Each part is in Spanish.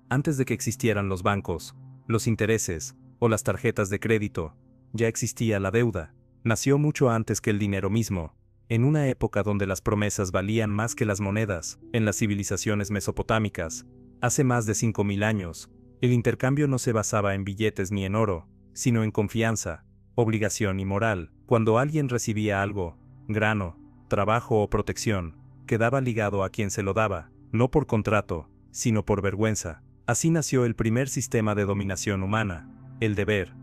Antes de que existieran los bancos, los intereses o las tarjetas de crédito, ya existía la deuda. Nació mucho antes que el dinero mismo, en una época donde las promesas valían más que las monedas. En las civilizaciones mesopotámicas, hace más de 5000 años, el intercambio no se basaba en billetes ni en oro, sino en confianza, obligación y moral. Cuando alguien recibía algo, grano, trabajo o protección, quedaba ligado a quien se lo daba, no por contrato, sino por vergüenza. Así nació el primer sistema de dominación humana, el deber.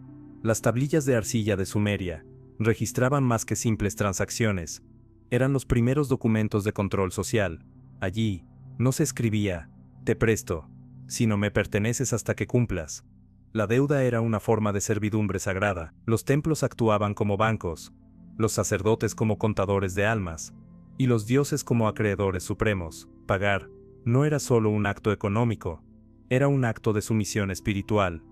Las tablillas de arcilla de Sumeria registraban más que simples transacciones. Eran los primeros documentos de control social. Allí, no se escribía, te presto, sino me perteneces hasta que cumplas. La deuda era una forma de servidumbre sagrada. Los templos actuaban como bancos, los sacerdotes como contadores de almas, y los dioses como acreedores supremos. Pagar no era solo un acto económico, era un acto de sumisión espiritual.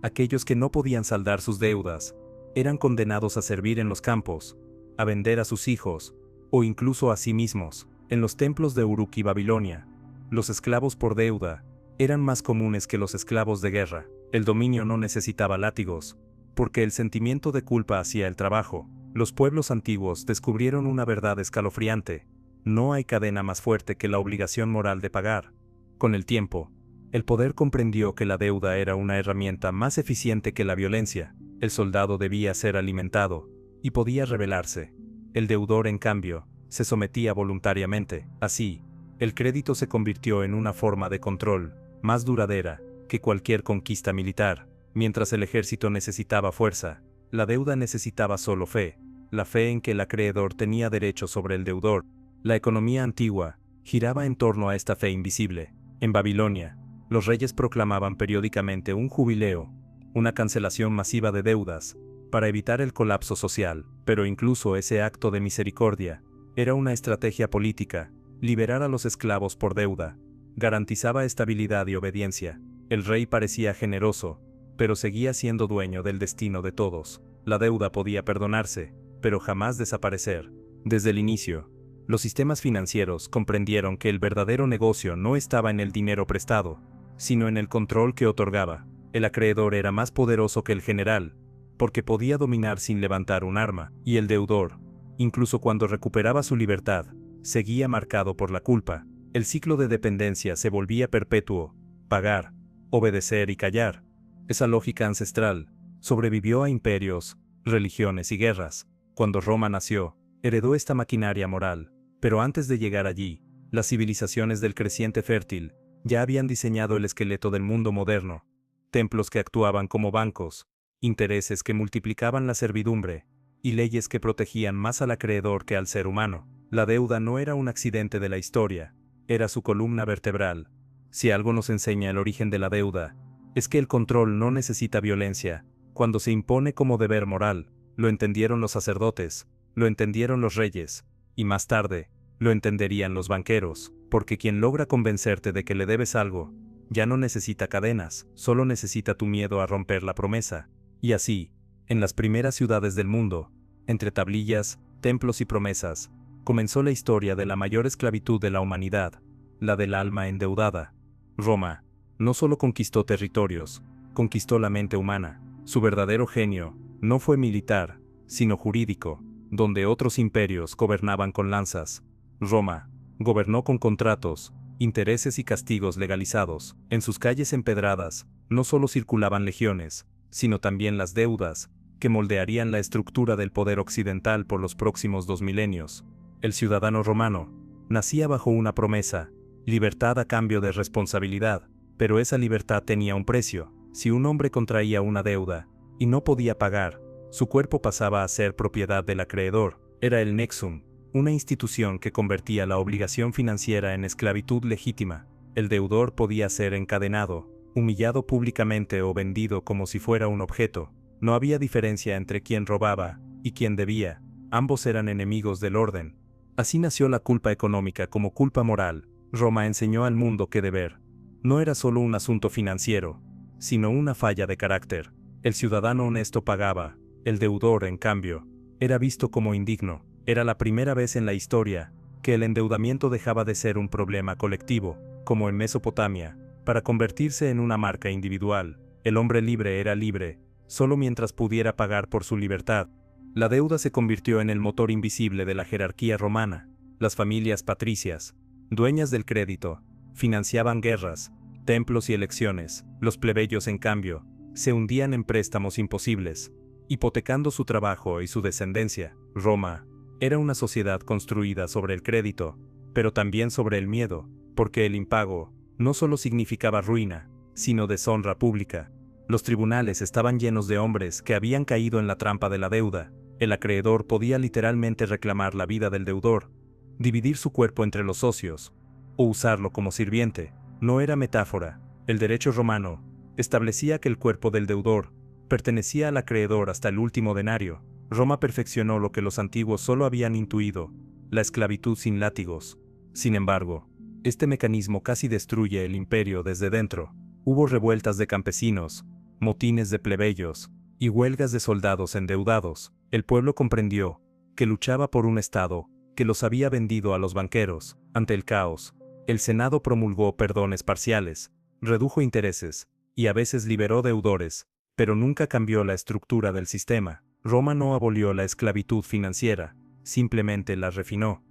Aquellos que no podían saldar sus deudas eran condenados a servir en los campos, a vender a sus hijos, o incluso a sí mismos. En los templos de Uruk y Babilonia, los esclavos por deuda eran más comunes que los esclavos de guerra. El dominio no necesitaba látigos, porque el sentimiento de culpa hacía el trabajo. Los pueblos antiguos descubrieron una verdad escalofriante: no hay cadena más fuerte que la obligación moral de pagar. Con el tiempo, el poder comprendió que la deuda era una herramienta más eficiente que la violencia. El soldado debía ser alimentado, y podía rebelarse. El deudor, en cambio, se sometía voluntariamente. Así, el crédito se convirtió en una forma de control, más duradera que cualquier conquista militar. Mientras el ejército necesitaba fuerza, la deuda necesitaba solo fe, la fe en que el acreedor tenía derecho sobre el deudor. La economía antigua giraba en torno a esta fe invisible. En Babilonia, los reyes proclamaban periódicamente un jubileo, una cancelación masiva de deudas, para evitar el colapso social. Pero incluso ese acto de misericordia era una estrategia política. Liberar a los esclavos por deuda garantizaba estabilidad y obediencia. El rey parecía generoso, pero seguía siendo dueño del destino de todos. La deuda podía perdonarse, pero jamás desaparecer. Desde el inicio, los sistemas financieros comprendieron que el verdadero negocio no estaba en el dinero prestado, sino en el control que otorgaba. El acreedor era más poderoso que el general, porque podía dominar sin levantar un arma, y el deudor, incluso cuando recuperaba su libertad, seguía marcado por la culpa. El ciclo de dependencia se volvía perpetuo: pagar, obedecer y callar. Esa lógica ancestral sobrevivió a imperios, religiones y guerras. Cuando Roma nació, heredó esta maquinaria moral, pero antes de llegar allí, las civilizaciones del creciente fértil ya habían diseñado el esqueleto del mundo moderno: templos que actuaban como bancos, intereses que multiplicaban la servidumbre, y leyes que protegían más al acreedor que al ser humano. La deuda no era un accidente de la historia, era su columna vertebral. Si algo nos enseña el origen de la deuda, es que el control no necesita violencia. Cuando se impone como deber moral, lo entendieron los sacerdotes, lo entendieron los reyes, y más tarde, lo entenderían los banqueros, porque quien logra convencerte de que le debes algo, ya no necesita cadenas, solo necesita tu miedo a romper la promesa. Y así, en las primeras ciudades del mundo, entre tablillas, templos y promesas, comenzó la historia de la mayor esclavitud de la humanidad, la del alma endeudada. Roma no solo conquistó territorios, conquistó la mente humana. Su verdadero genio no fue militar, sino jurídico. Donde otros imperios gobernaban con lanzas, Roma gobernó con contratos, intereses y castigos legalizados. En sus calles empedradas no solo circulaban legiones, sino también las deudas, que moldearían la estructura del poder occidental por los próximos 2 milenios. El ciudadano romano nacía bajo una promesa: libertad a cambio de responsabilidad. Pero esa libertad tenía un precio. Si un hombre contraía una deuda y no podía pagar, su cuerpo pasaba a ser propiedad del acreedor. Era el nexum, una institución que convertía la obligación financiera en esclavitud legítima. El deudor podía ser encadenado, humillado públicamente o vendido como si fuera un objeto. No había diferencia entre quien robaba y quien debía. Ambos eran enemigos del orden. Así nació la culpa económica como culpa moral. Roma enseñó al mundo que deber no era solo un asunto financiero, sino una falla de carácter. El ciudadano honesto pagaba, el deudor, en cambio, era visto como indigno. Era la primera vez en la historia que el endeudamiento dejaba de ser un problema colectivo, como en Mesopotamia, para convertirse en una marca individual. El hombre libre era libre, solo mientras pudiera pagar por su libertad. La deuda se convirtió en el motor invisible de la jerarquía romana. Las familias patricias, dueñas del crédito, financiaban guerras, templos y elecciones. Los plebeyos, en cambio, se hundían en préstamos imposibles, hipotecando su trabajo y su descendencia. Roma era una sociedad construida sobre el crédito, pero también sobre el miedo, porque el impago no solo significaba ruina, sino deshonra pública. Los tribunales estaban llenos de hombres que habían caído en la trampa de la deuda. El acreedor podía literalmente reclamar la vida del deudor, dividir su cuerpo entre los socios, o usarlo como sirviente. No era metáfora. El derecho romano establecía que el cuerpo del deudor pertenecía al acreedor hasta el último denario. Roma perfeccionó lo que los antiguos solo habían intuido, la esclavitud sin látigos. Sin embargo, este mecanismo casi destruye el imperio desde dentro. Hubo revueltas de campesinos, motines de plebeyos y huelgas de soldados endeudados. El pueblo comprendió que luchaba por un Estado que los había vendido a los banqueros. Ante el caos, el Senado promulgó perdones parciales, redujo intereses y a veces liberó deudores, pero nunca cambió la estructura del sistema. Roma no abolió la esclavitud financiera, simplemente la refinó.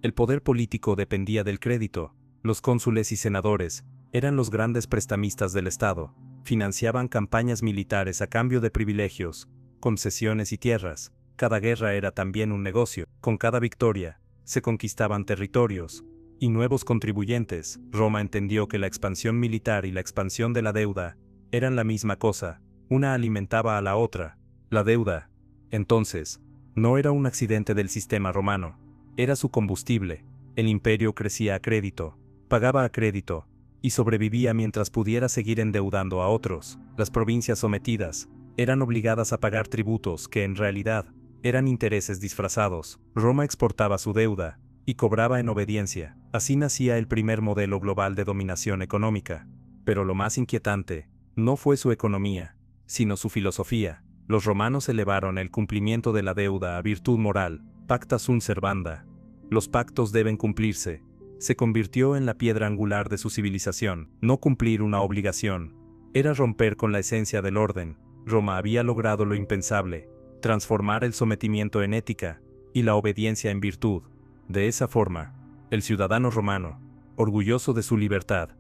El poder político dependía del crédito. Los cónsules y senadores eran los grandes prestamistas del Estado. Financiaban campañas militares a cambio de privilegios, concesiones y tierras. Cada guerra era también un negocio. Con cada victoria, se conquistaban territorios y nuevos contribuyentes. Roma entendió que la expansión militar y la expansión de la deuda eran la misma cosa. Una alimentaba a la otra. La deuda, entonces, no era un accidente del sistema romano. Era su combustible. El imperio crecía a crédito, pagaba a crédito, y sobrevivía mientras pudiera seguir endeudando a otros. Las provincias sometidas eran obligadas a pagar tributos que en realidad eran intereses disfrazados. Roma exportaba su deuda y cobraba en obediencia. Así nacía el primer modelo global de dominación económica. Pero lo más inquietante no fue su economía, sino su filosofía. Los romanos elevaron el cumplimiento de la deuda a virtud moral. Pacta sunt servanda. Los pactos deben cumplirse. Se convirtió en la piedra angular de su civilización. No cumplir una obligación era romper con la esencia del orden. Roma había logrado lo impensable: transformar el sometimiento en ética y la obediencia en virtud. De esa forma, el ciudadano romano, orgulloso de su libertad,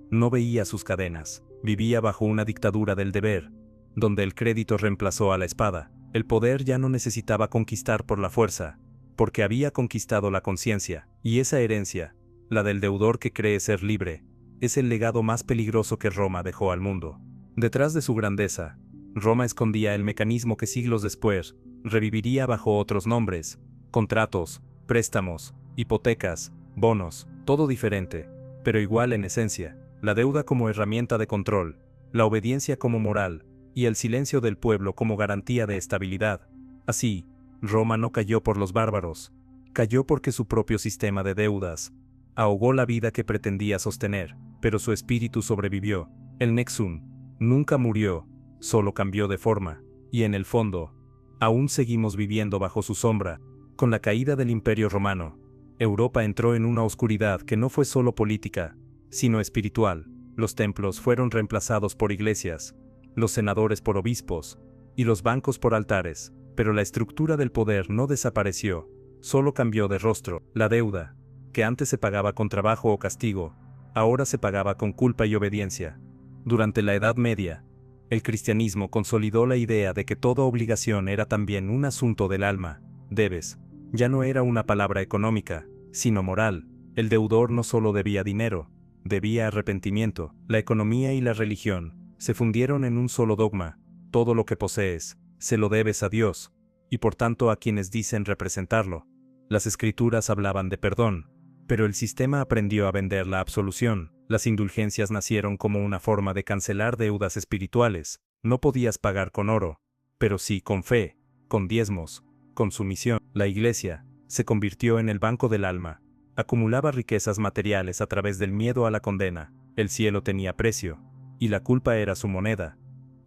no veía sus cadenas. Vivía bajo una dictadura del deber, donde el crédito reemplazó a la espada. El poder ya no necesitaba conquistar por la fuerza, porque había conquistado la conciencia. Y esa herencia, la del deudor que cree ser libre, es el legado más peligroso que Roma dejó al mundo. Detrás de su grandeza, Roma escondía el mecanismo que siglos después reviviría bajo otros nombres: contratos, préstamos, hipotecas, bonos, todo diferente, pero igual en esencia. La deuda como herramienta de control, la obediencia como moral, y el silencio del pueblo como garantía de estabilidad. Así, Roma no cayó por los bárbaros, cayó porque su propio sistema de deudas ahogó la vida que pretendía sostener, pero su espíritu sobrevivió. El Nexum nunca murió, solo cambió de forma, y en el fondo, aún seguimos viviendo bajo su sombra. Con la caída del Imperio Romano, Europa entró en una oscuridad que no fue solo política, sino espiritual. Los templos fueron reemplazados por iglesias, los senadores por obispos, y los bancos por altares, pero la estructura del poder no desapareció, solo cambió de rostro. La deuda, que antes se pagaba con trabajo o castigo, ahora se pagaba con culpa y obediencia. Durante la Edad Media, el cristianismo consolidó la idea de que toda obligación era también un asunto del alma. Debes ya no era una palabra económica, sino moral. El deudor no solo debía dinero, debía arrepentimiento. La economía y la religión se fundieron en un solo dogma: todo lo que posees, se lo debes a Dios, y por tanto a quienes dicen representarlo. Las escrituras hablaban de perdón, pero el sistema aprendió a vender la absolución. Las indulgencias nacieron como una forma de cancelar deudas espirituales. No podías pagar con oro, pero sí con fe, con diezmos, con sumisión. La iglesia se convirtió en el banco del alma. Acumulaba riquezas materiales a través del miedo a la condena. El cielo tenía precio, y la culpa era su moneda.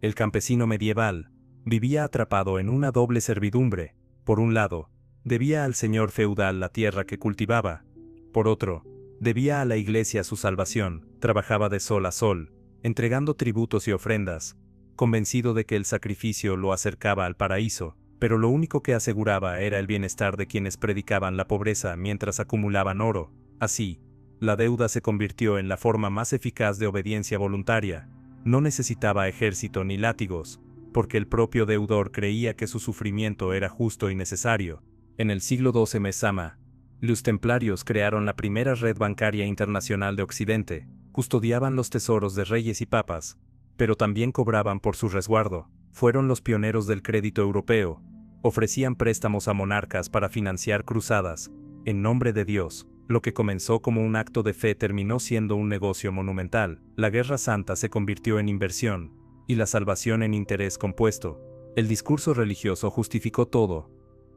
El campesino medieval vivía atrapado en una doble servidumbre. Por un lado, debía al señor feudal la tierra que cultivaba. Por otro, debía a la iglesia su salvación. trabajaba de sol a sol, entregando tributos y ofrendas, convencido de que el sacrificio lo acercaba al paraíso, pero lo único que aseguraba era el bienestar de quienes predicaban la pobreza mientras acumulaban oro. Así, la deuda se convirtió en la forma más eficaz de obediencia voluntaria. No necesitaba ejército ni látigos, porque el propio deudor creía que su sufrimiento era justo y necesario. En el siglo XII Mesama, los templarios crearon la primera red bancaria internacional de Occidente, custodiaban los tesoros de reyes y papas, pero también cobraban por su resguardo. Fueron los pioneros del crédito europeo, ofrecían préstamos a monarcas para financiar cruzadas, en nombre de Dios. Lo que comenzó como un acto de fe terminó siendo un negocio monumental. La Guerra Santa se convirtió en inversión, y la salvación en interés compuesto. El discurso religioso justificó todo: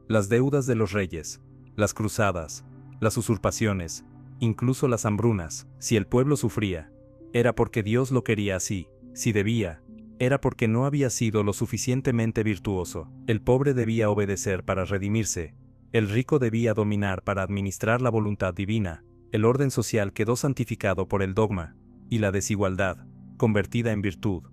las deudas de los reyes, las cruzadas, las usurpaciones, incluso las hambrunas. Si el pueblo sufría, era porque Dios lo quería así. Si debía, era porque no había sido lo suficientemente virtuoso. El pobre debía obedecer para redimirse. El rico debía dominar para administrar la voluntad divina. El orden social quedó santificado por el dogma, y la desigualdad, convertida en virtud.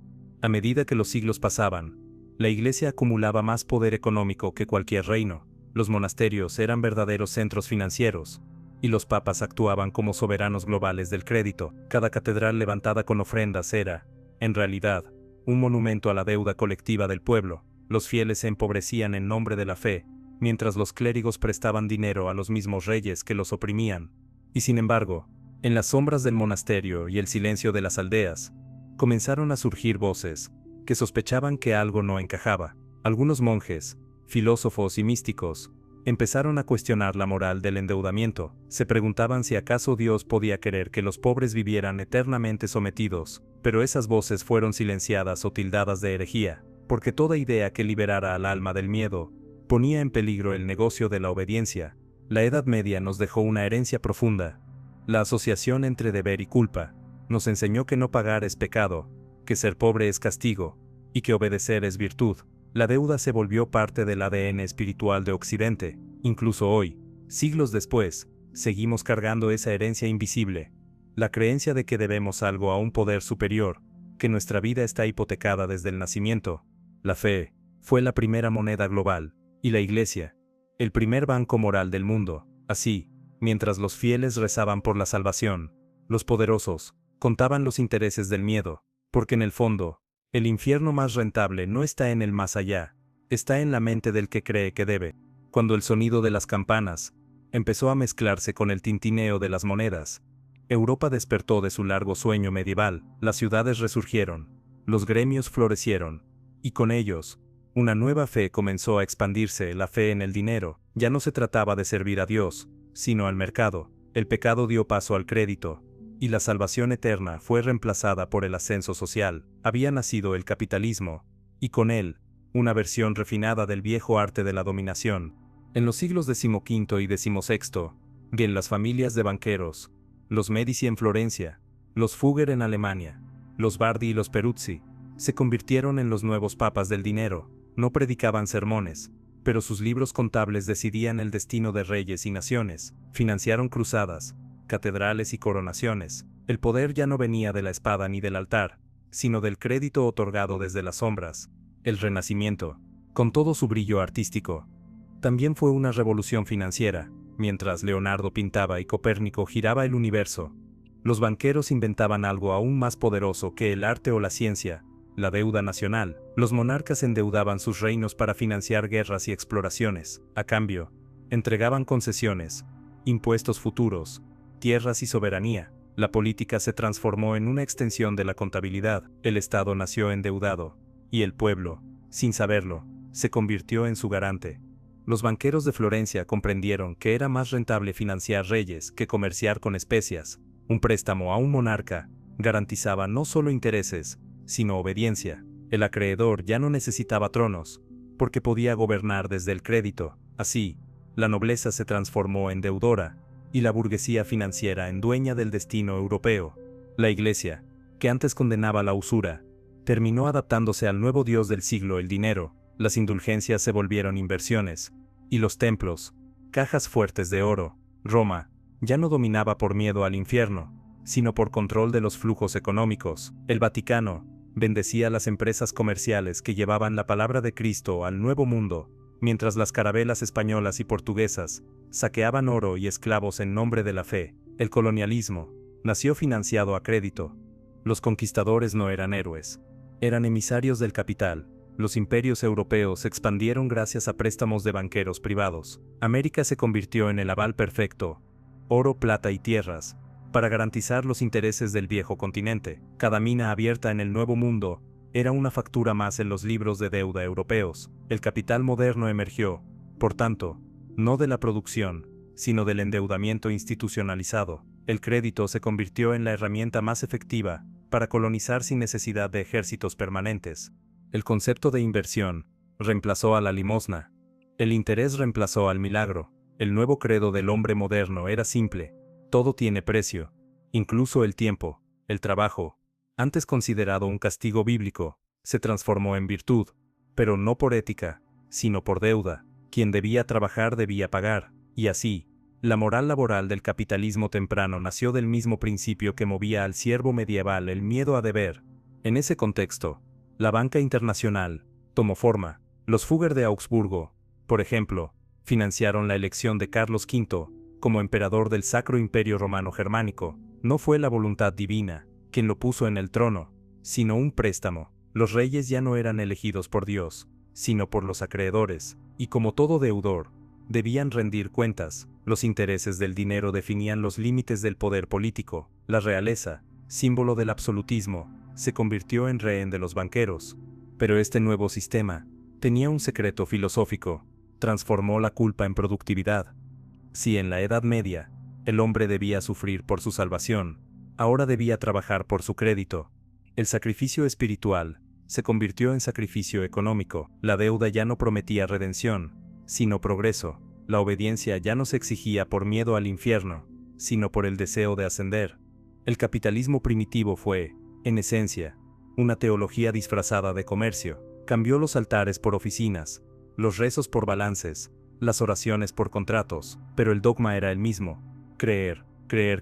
A medida que los siglos pasaban, la Iglesia acumulaba más poder económico que cualquier reino. Los monasterios eran verdaderos centros financieros, y los papas actuaban como soberanos globales del crédito. Cada catedral levantada con ofrendas era, en realidad, un monumento a la deuda colectiva del pueblo. Los fieles se empobrecían en nombre de la fe, mientras los clérigos prestaban dinero a los mismos reyes que los oprimían. Y sin embargo, en las sombras del monasterio y el silencio de las aldeas, comenzaron a surgir voces que sospechaban que algo no encajaba. Algunos monjes, filósofos y místicos, empezaron a cuestionar la moral del endeudamiento. Se preguntaban si acaso Dios podía querer que los pobres vivieran eternamente sometidos, pero esas voces fueron silenciadas o tildadas de herejía, porque toda idea que liberara al alma del miedo ponía en peligro el negocio de la obediencia. La Edad Media nos dejó una herencia profunda. La asociación entre deber y culpa nos enseñó que no pagar es pecado, que ser pobre es castigo, y que obedecer es virtud. La deuda se volvió parte del ADN espiritual de Occidente. Incluso hoy, siglos después, seguimos cargando esa herencia invisible. La creencia de que debemos algo a un poder superior, que nuestra vida está hipotecada desde el nacimiento. La fe fue la primera moneda global, y la Iglesia, el primer banco moral del mundo. Así, mientras los fieles rezaban por la salvación, los poderosos contaban los intereses del miedo, porque en el fondo, el infierno más rentable no está en el más allá, está en la mente del que cree que debe. Cuando el sonido de las campanas empezó a mezclarse con el tintineo de las monedas, Europa despertó de su largo sueño medieval. Las ciudades resurgieron, los gremios florecieron, y con ellos, una nueva fe comenzó a expandirse. La fe en el dinero. Ya no se trataba de servir a Dios, sino al mercado. El pecado dio paso al crédito, y la salvación eterna fue reemplazada por el ascenso social. Había nacido el capitalismo, y con él, una versión refinada del viejo arte de la dominación. En los siglos XV y XVI, bien las familias de banqueros, los Medici en Florencia, los Fugger en Alemania, los Bardi y los Peruzzi, se convirtieron en los nuevos papas del dinero. No predicaban sermones, pero sus libros contables decidían el destino de reyes y naciones. Financiaron cruzadas, catedrales y coronaciones. El poder ya no venía de la espada ni del altar, sino del crédito otorgado desde las sombras. El Renacimiento, con todo su brillo artístico, también fue una revolución financiera. Mientras Leonardo pintaba y Copérnico giraba el universo, los banqueros inventaban algo aún más poderoso que el arte o la ciencia: la deuda nacional. Los monarcas endeudaban sus reinos para financiar guerras y exploraciones. A cambio, entregaban concesiones, impuestos futuros, tierras y soberanía. La política se transformó en una extensión de la contabilidad. El Estado nació endeudado, y el pueblo, sin saberlo, se convirtió en su garante. Los banqueros de Florencia comprendieron que era más rentable financiar reyes que comerciar con especias. Un préstamo a un monarca garantizaba no solo intereses, sino obediencia. El acreedor ya no necesitaba tronos, porque podía gobernar desde el crédito. Así, la nobleza se transformó en deudora, y la burguesía financiera en dueña del destino europeo. La Iglesia, que antes condenaba la usura, terminó adaptándose al nuevo dios del siglo: el dinero. Las indulgencias se volvieron inversiones, y los templos, cajas fuertes de oro. Roma ya no dominaba por miedo al infierno, sino por control de los flujos económicos. El Vaticano bendecía las empresas comerciales que llevaban la palabra de Cristo al Nuevo Mundo, mientras las carabelas españolas y portuguesas saqueaban oro y esclavos en nombre de la fe. El colonialismo nació financiado a crédito. Los conquistadores no eran héroes, eran emisarios del capital. Los imperios europeos se expandieron gracias a préstamos de banqueros privados. América se convirtió en el aval perfecto, oro, plata y tierras, para garantizar los intereses del viejo continente. Cada mina abierta en el Nuevo Mundo era una factura más en los libros de deuda europeos. El capital moderno emergió, por tanto, no de la producción, sino del endeudamiento institucionalizado. El crédito se convirtió en la herramienta más efectiva para colonizar sin necesidad de ejércitos permanentes. El concepto de inversión reemplazó a la limosna. El interés reemplazó al milagro. El nuevo credo del hombre moderno era simple: todo tiene precio, incluso el tiempo. El trabajo, antes considerado un castigo bíblico, se transformó en virtud, pero no por ética, sino por deuda. Quien debía trabajar debía pagar, y así, la moral laboral del capitalismo temprano nació del mismo principio que movía al siervo medieval: el miedo a deber. En ese contexto, la banca internacional tomó forma. Los Fugger de Augsburgo, por ejemplo, financiaron la elección de Carlos V como emperador del Sacro Imperio Romano Germánico. No fue la voluntad divina quien lo puso en el trono, sino un préstamo. Los reyes ya no eran elegidos por Dios, sino por los acreedores, y como todo deudor, debían rendir cuentas. Los intereses del dinero definían los límites del poder político. La realeza, símbolo del absolutismo, se convirtió en rehén de los banqueros. Pero este nuevo sistema tenía un secreto filosófico: transformó la culpa en productividad. Si en la Edad Media el hombre debía sufrir por su salvación, ahora debía trabajar por su crédito. El sacrificio espiritual se convirtió en sacrificio económico. La deuda ya no prometía redención, sino progreso. La obediencia ya no se exigía por miedo al infierno, sino por el deseo de ascender. El capitalismo primitivo fue, en esencia, una teología disfrazada de comercio. Cambió los altares por oficinas, los rezos por balances, las oraciones por contratos, pero el dogma era el mismo: creer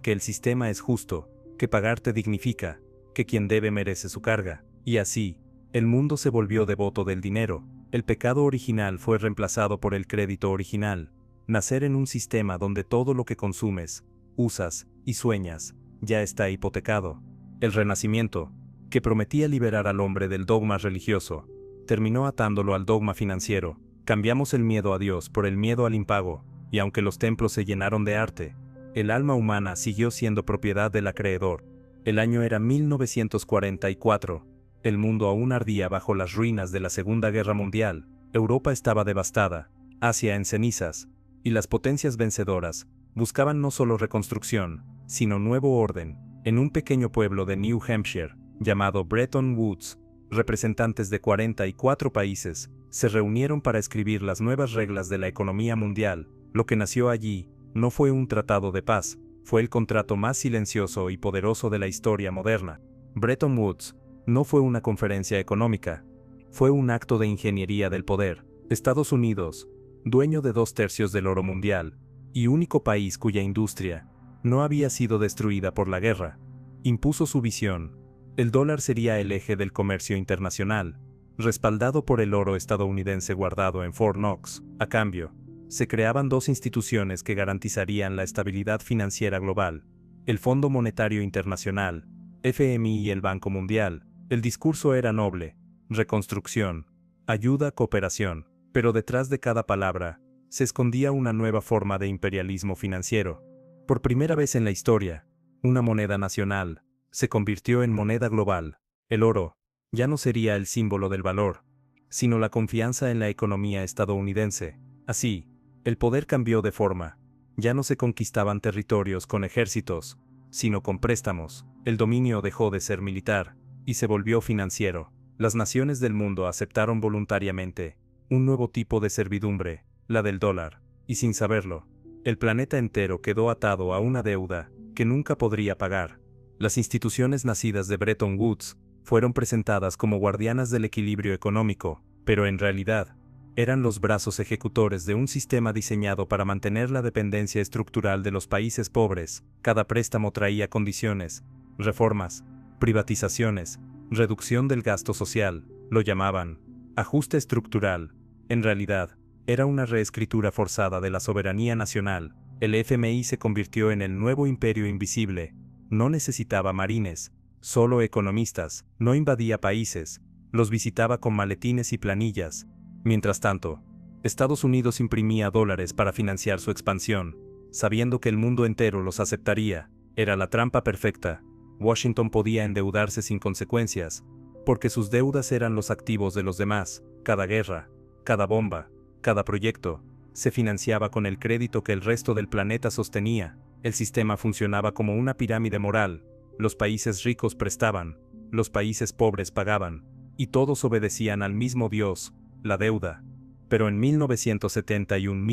que el sistema es justo, que pagar te dignifica, que quien debe merece su carga. Y así, el mundo se volvió devoto del dinero. El pecado original fue reemplazado por el crédito original. Nacer en un sistema donde todo lo que consumes, usas y sueñas ya está hipotecado. El Renacimiento, que prometía liberar al hombre del dogma religioso, terminó atándolo al dogma financiero. Cambiamos el miedo a Dios por el miedo al impago, y aunque los templos se llenaron de arte, el alma humana siguió siendo propiedad del acreedor. El año era 1944. El mundo aún ardía bajo las ruinas de la Segunda Guerra Mundial. Europa estaba devastada, Asia en cenizas, y las potencias vencedoras buscaban no solo reconstrucción, sino nuevo orden. En un pequeño pueblo de New Hampshire, llamado Bretton Woods, representantes de 44 países se reunieron para escribir las nuevas reglas de la economía mundial. Lo que nació allí no fue un tratado de paz, fue el contrato más silencioso y poderoso de la historia moderna. Bretton Woods no fue una conferencia económica, fue un acto de ingeniería del poder. Estados Unidos, dueño de 2/3 del oro mundial, y único país cuya industria no había sido destruida por la guerra, impuso su visión. El dólar sería el eje del comercio internacional, respaldado por el oro estadounidense guardado en Fort Knox. A cambio, se creaban dos instituciones que garantizarían la estabilidad financiera global: el Fondo Monetario Internacional, FMI, y el Banco Mundial. El discurso era noble: reconstrucción, ayuda, cooperación. Pero detrás de cada palabra se escondía una nueva forma de imperialismo financiero. Por primera vez en la historia, una moneda nacional se convirtió en moneda global. El oro ya no sería el símbolo del valor, sino la confianza en la economía estadounidense. Así, el poder cambió de forma. Ya no se conquistaban territorios con ejércitos, sino con préstamos. El dominio dejó de ser militar y se volvió financiero. Las naciones del mundo aceptaron voluntariamente un nuevo tipo de servidumbre, la del dólar, y sin saberlo, el planeta entero quedó atado a una deuda que nunca podría pagar. Las instituciones nacidas de Bretton Woods fueron presentadas como guardianas del equilibrio económico, pero en realidad, Eran los brazos ejecutores de un sistema diseñado para mantener la dependencia estructural de los países pobres. Cada préstamo traía condiciones, reformas, privatizaciones, reducción del gasto social, lo llamaban ajuste estructural. En realidad, era una reescritura forzada de la soberanía nacional. El FMI se convirtió en el nuevo imperio invisible. No necesitaba marines, solo economistas, no invadía países, los visitaba con maletines y planillas. Mientras tanto, Estados Unidos imprimía dólares para financiar su expansión, sabiendo que el mundo entero los aceptaría. Era la trampa perfecta. Washington podía endeudarse sin consecuencias, porque sus deudas eran los activos de los demás. Cada guerra, cada bomba, cada proyecto, se financiaba con el crédito que el resto del planeta sostenía. El sistema funcionaba como una pirámide moral. Los países ricos prestaban, los países pobres pagaban, y todos obedecían al mismo Dios, la deuda. Pero en 1971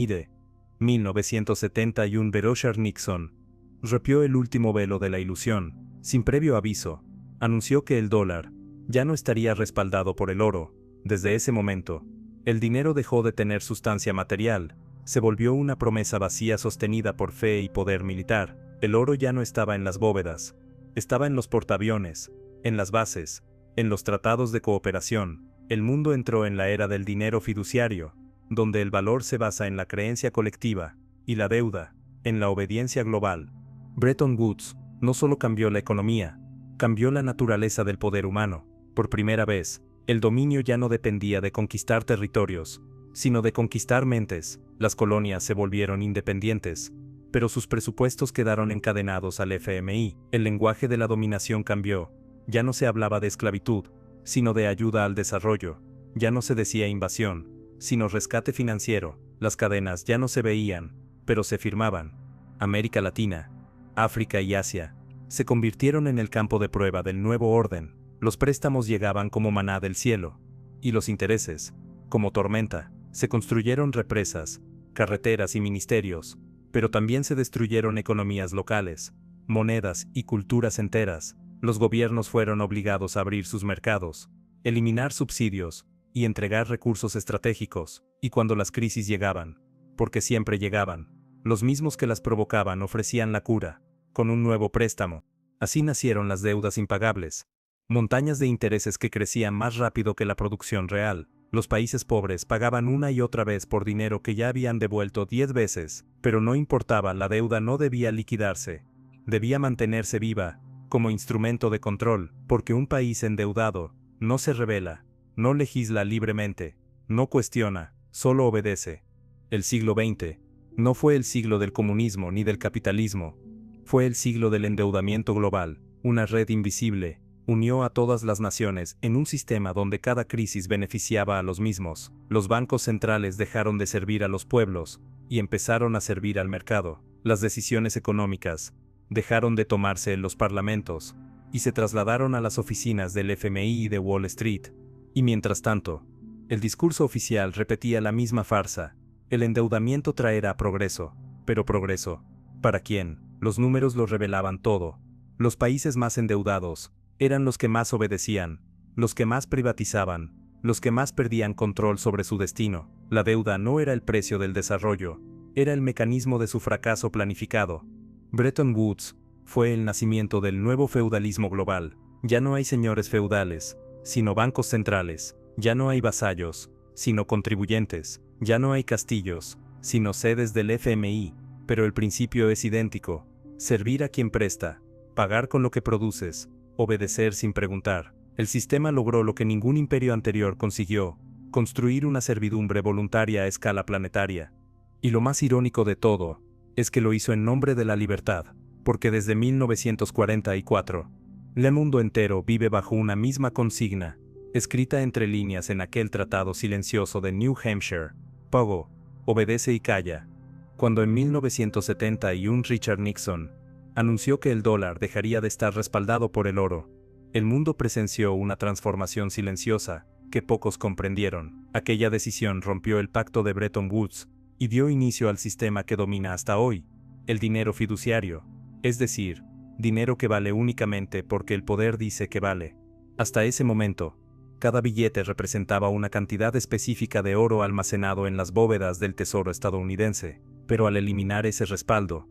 Boucher Nixon rompió el último velo de la ilusión. Sin previo aviso, anunció que el dólar ya no estaría respaldado por el oro. Desde ese momento, el dinero dejó de tener sustancia material, se volvió una promesa vacía sostenida por fe y poder militar. El oro ya no estaba en las bóvedas, estaba en los portaaviones, en las bases, en los tratados de cooperación. El mundo entró en la era del dinero fiduciario, donde el valor se basa en la creencia colectiva, y la deuda, en la obediencia global. Bretton Woods no solo cambió la economía, cambió la naturaleza del poder humano. Por primera vez, el dominio ya no dependía de conquistar territorios, sino de conquistar mentes. Las colonias se volvieron independientes, pero sus presupuestos quedaron encadenados al FMI. El lenguaje de la dominación cambió. Ya no se hablaba de esclavitud, sino de ayuda al desarrollo. Ya no se decía invasión, sino rescate financiero. Las cadenas ya no se veían, pero se firmaban. América Latina, África y Asia se convirtieron en el campo de prueba del nuevo orden. Los préstamos llegaban como maná del cielo, y los intereses, como tormenta. Se construyeron represas, carreteras y ministerios, pero también se destruyeron economías locales, monedas y culturas enteras. Los gobiernos fueron obligados a abrir sus mercados, eliminar subsidios y entregar recursos estratégicos. Y cuando las crisis llegaban, porque siempre llegaban, los mismos que las provocaban ofrecían la cura, con un nuevo préstamo. Así nacieron las deudas impagables, montañas de intereses que crecían más rápido que la producción real. Los países pobres pagaban una y otra vez por dinero que ya habían devuelto 10 veces, pero no importaba, la deuda no debía liquidarse, debía mantenerse viva, como instrumento de control, porque un país endeudado no se rebela, no legisla libremente, no cuestiona, solo obedece. El siglo XX no fue el siglo del comunismo ni del capitalismo, fue el siglo del endeudamiento global. Una red invisible unió a todas las naciones en un sistema donde cada crisis beneficiaba a los mismos. Los bancos centrales dejaron de servir a los pueblos y empezaron a servir al mercado. Las decisiones económicas dejaron de tomarse en los parlamentos y se trasladaron a las oficinas del FMI y de Wall Street. Y mientras tanto, el discurso oficial repetía la misma farsa: el endeudamiento traerá progreso. Pero progreso, ¿para quién? Los números lo revelaban todo. Los países más endeudados eran los que más obedecían, los que más privatizaban, los que más perdían control sobre su destino. La deuda no era el precio del desarrollo, era el mecanismo de su fracaso planificado. Bretton Woods fue el nacimiento del nuevo feudalismo global. Ya no hay señores feudales, sino bancos centrales. Ya no hay vasallos, sino contribuyentes. Ya no hay castillos, sino sedes del FMI. Pero el principio es idéntico: servir a quien presta, pagar con lo que produces, obedecer sin preguntar. El sistema logró lo que ningún imperio anterior consiguió: construir una servidumbre voluntaria a escala planetaria. Y lo más irónico de todo es que lo hizo en nombre de la libertad, porque desde 1944, el mundo entero vive bajo una misma consigna, escrita entre líneas en aquel tratado silencioso de New Hampshire: Pogo, obedece y calla. Cuando en 1971 Richard Nixon anunció que el dólar dejaría de estar respaldado por el oro, el mundo presenció una transformación silenciosa que pocos comprendieron. Aquella decisión rompió el pacto de Bretton Woods y dio inicio al sistema que domina hasta hoy: el dinero fiduciario, es decir, dinero que vale únicamente porque el poder dice que vale. Hasta ese momento, Cada billete representaba una cantidad específica de oro almacenado en las bóvedas del Tesoro estadounidense, pero al eliminar ese respaldo,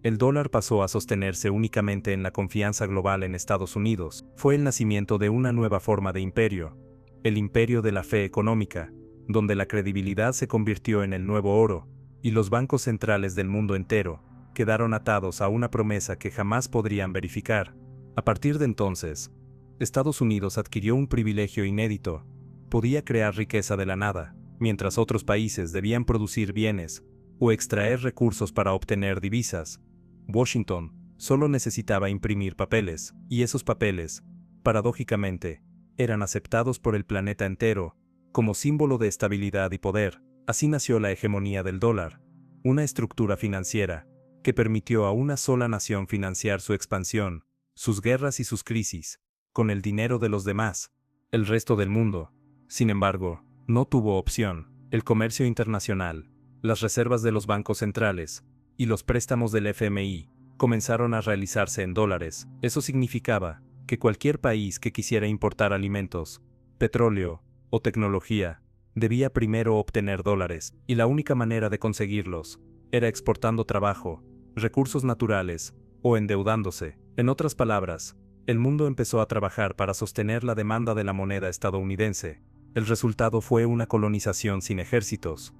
el dólar pasó a sostenerse únicamente en la confianza global en Estados Unidos. Fue el nacimiento de una nueva forma de imperio, el imperio de la fe económica, donde la credibilidad se convirtió en el nuevo oro, y los bancos centrales del mundo entero quedaron atados a una promesa que jamás podrían verificar. A partir de entonces, Estados Unidos adquirió un privilegio inédito: podía crear riqueza de la nada, mientras otros países debían producir bienes o extraer recursos para obtener divisas. Washington solo necesitaba imprimir papeles, y esos papeles, paradójicamente, eran aceptados por el planeta entero como símbolo de estabilidad y poder. Así nació la hegemonía del dólar, una estructura financiera que permitió a una sola nación financiar su expansión, sus guerras y sus crisis, con el dinero de los demás. El resto del mundo, sin embargo, no tuvo opción. El comercio internacional, las reservas de los bancos centrales y los préstamos del FMI comenzaron a realizarse en dólares. Eso significaba que cualquier país que quisiera importar alimentos, petróleo o tecnología debía primero obtener dólares, y la única manera de conseguirlos era exportando trabajo, recursos naturales o endeudándose. En otras palabras, el mundo empezó a trabajar para sostener la demanda de la moneda estadounidense. El resultado fue una colonización sin ejércitos.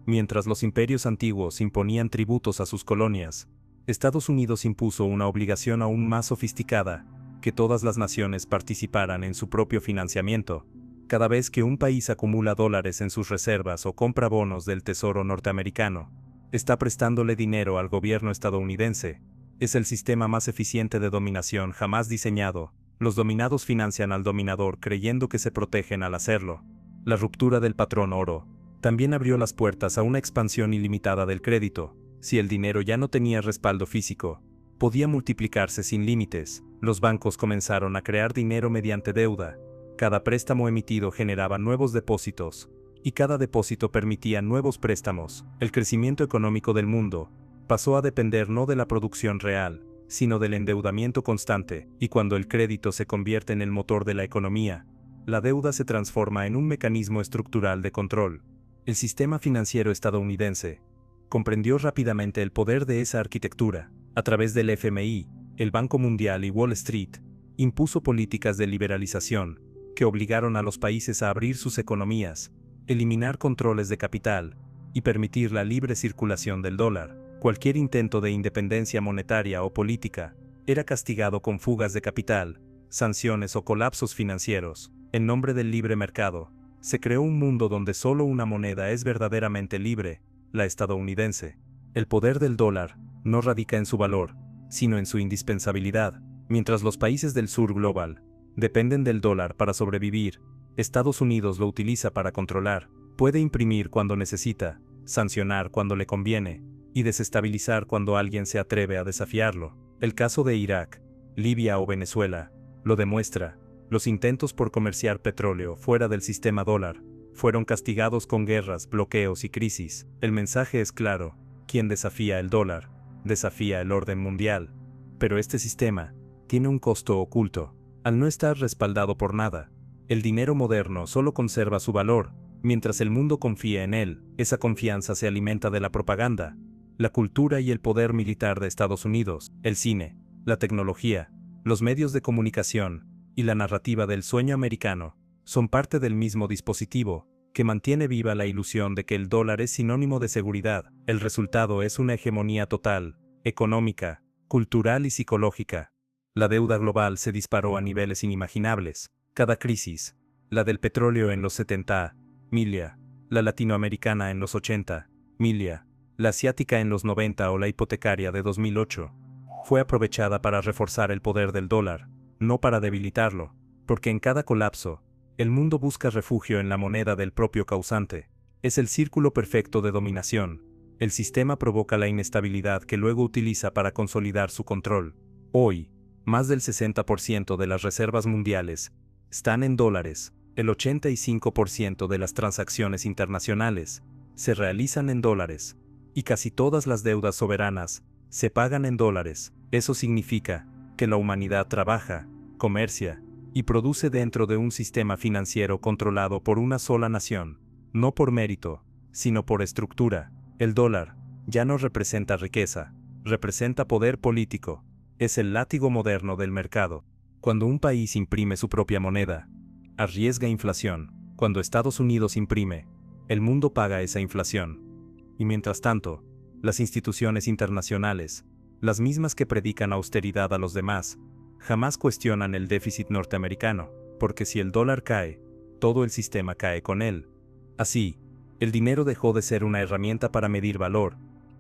Mientras los imperios antiguos imponían tributos a sus colonias, Estados Unidos impuso una obligación aún más sofisticada: que todas las naciones participaran en su propio financiamiento. Cada vez que un país acumula dólares en sus reservas o compra bonos del Tesoro norteamericano, está prestándole dinero al gobierno estadounidense. Es el sistema más eficiente de dominación jamás diseñado. Los dominados financian al dominador creyendo que se protegen al hacerlo. La ruptura del patrón oro también abrió las puertas a una expansión ilimitada del crédito. Si el dinero ya no tenía respaldo físico, podía multiplicarse sin límites. Los bancos comenzaron a crear dinero mediante deuda. Cada préstamo emitido generaba nuevos depósitos, y cada depósito permitía nuevos préstamos. El crecimiento económico del mundo pasó a depender no de la producción real, sino del endeudamiento constante, y cuando el crédito se convierte en el motor de la economía, la deuda se transforma en un mecanismo estructural de control. El sistema financiero estadounidense comprendió rápidamente el poder de esa arquitectura. A través del FMI, el Banco Mundial y Wall Street, impuso políticas de liberalización que obligaron a los países a abrir sus economías, eliminar controles de capital y permitir la libre circulación del dólar. Cualquier intento de independencia monetaria o política era castigado con fugas de capital, sanciones o colapsos financieros. En nombre del libre mercado, se creó un mundo donde solo una moneda es verdaderamente libre: la estadounidense. El poder del dólar no radica en su valor, sino en su indispensabilidad. Mientras los países del sur global dependen del dólar para sobrevivir, Estados Unidos lo utiliza para controlar. Puede imprimir cuando necesita, sancionar cuando le conviene, y desestabilizar cuando alguien se atreve a desafiarlo. El caso de Irak, Libia o Venezuela lo demuestra. Los intentos por comerciar petróleo fuera del sistema dólar fueron castigados con guerras, bloqueos y crisis. El mensaje es claro: quien desafía el dólar, desafía el orden mundial. Pero este sistema tiene un costo oculto. Al no estar respaldado por nada, el dinero moderno solo conserva su valor mientras el mundo confía en él. Esa confianza se alimenta de la propaganda, la cultura y el poder militar de Estados Unidos. El cine, la tecnología, los medios de comunicación y la narrativa del sueño americano son parte del mismo dispositivo que mantiene viva la ilusión de que el dólar es sinónimo de seguridad. El resultado es una hegemonía total, económica, cultural y psicológica. La deuda global se disparó a niveles inimaginables. Cada crisis, la del petróleo en los 70, milia, la latinoamericana en los 80, milia, la asiática en los 90 o la hipotecaria de 2008, fue aprovechada para reforzar el poder del dólar, no para debilitarlo, porque en cada colapso, el mundo busca refugio en la moneda del propio causante. Es el círculo perfecto de dominación. El sistema provoca la inestabilidad que luego utiliza para consolidar su control. Hoy, más del 60% de las reservas mundiales están en dólares. El 85% de las transacciones internacionales se realizan en dólares, y casi todas las deudas soberanas se pagan en dólares. Eso significa que la humanidad trabaja, comercia y produce dentro de un sistema financiero controlado por una sola nación, no por mérito, sino por estructura. El dólar ya no representa riqueza, representa poder político, es el látigo moderno del mercado. Cuando un país imprime su propia moneda, arriesga inflación. Cuando Estados Unidos imprime, el mundo paga esa inflación. Y mientras tanto, las instituciones internacionales, las mismas que predican austeridad a los demás, jamás cuestionan el déficit norteamericano, porque si el dólar cae, todo el sistema cae con él. Así, el dinero dejó de ser una herramienta para medir valor,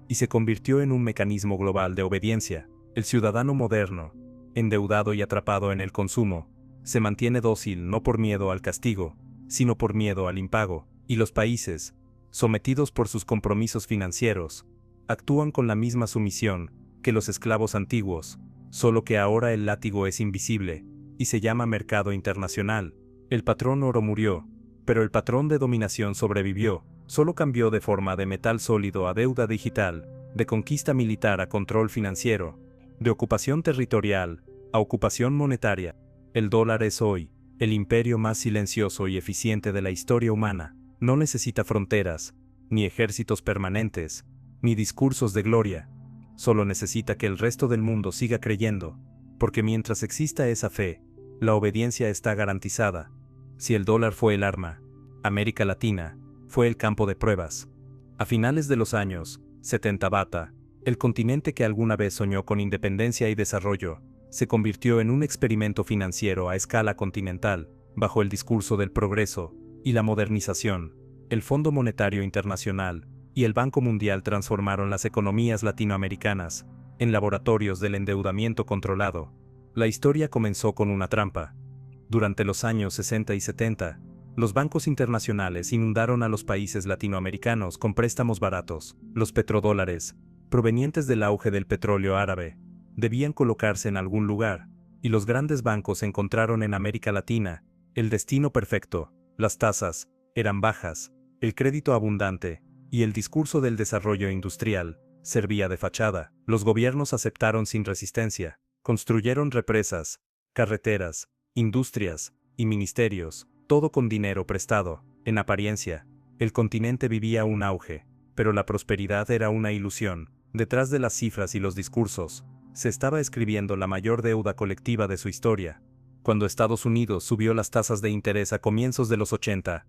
y se convirtió en un mecanismo global de obediencia. El ciudadano moderno, endeudado y atrapado en el consumo, se mantiene dócil no por miedo al castigo, sino por miedo al impago, y los países, sometidos por sus compromisos financieros, actúan con la misma sumisión que los esclavos antiguos, solo que ahora el látigo es invisible, y se llama mercado internacional. El patrón oro murió, pero el patrón de dominación sobrevivió, solo cambió de forma de metal sólido a deuda digital, de conquista militar a control financiero, de ocupación territorial a ocupación monetaria. El dólar es hoy el imperio más silencioso y eficiente de la historia humana. No necesita fronteras, ni ejércitos permanentes, ni discursos de gloria. Solo necesita que el resto del mundo siga creyendo, porque mientras exista esa fe, la obediencia está garantizada. Si el dólar fue el arma, América Latina fue el campo de pruebas. A finales de los años 70 Bata, el continente que alguna vez soñó con independencia y desarrollo, se convirtió en un experimento financiero a escala continental, bajo el discurso del progreso y la modernización. El Fondo Monetario Internacional y el Banco Mundial transformaron las economías latinoamericanas en laboratorios del endeudamiento controlado. La historia comenzó con una trampa. Durante los años 60 y 70, los bancos internacionales inundaron a los países latinoamericanos con préstamos baratos. Los petrodólares, provenientes del auge del petróleo árabe, debían colocarse en algún lugar, y los grandes bancos encontraron en América Latina el destino perfecto. Las tasas eran bajas, el crédito abundante, y el discurso del desarrollo industrial servía de fachada. Los gobiernos aceptaron sin resistencia, construyeron represas, carreteras, industrias y ministerios, todo con dinero prestado. En apariencia, el continente vivía un auge, pero la prosperidad era una ilusión. Detrás de las cifras y los discursos, se estaba escribiendo la mayor deuda colectiva de su historia. Cuando Estados Unidos subió las tasas de interés a comienzos de los 80,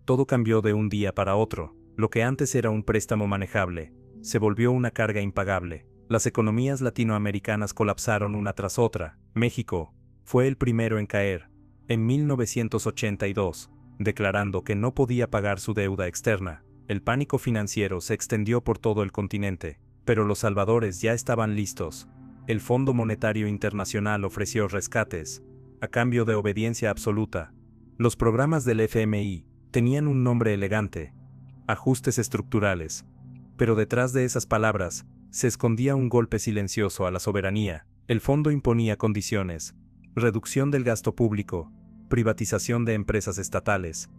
todo cambió de un día para otro. Lo que antes era un préstamo manejable, se volvió una carga impagable. Las economías latinoamericanas colapsaron una tras otra. México fue el primero en caer, en 1982, declarando que no podía pagar su deuda externa. El pánico financiero se extendió por todo el continente, pero los salvadores ya estaban listos. El Fondo Monetario Internacional ofreció rescates, a cambio de obediencia absoluta. Los programas del FMI tenían un nombre elegante: ajustes estructurales. Pero detrás de esas palabras, se escondía un golpe silencioso a la soberanía. El fondo imponía condiciones: reducción del gasto público, privatización de empresas estatales,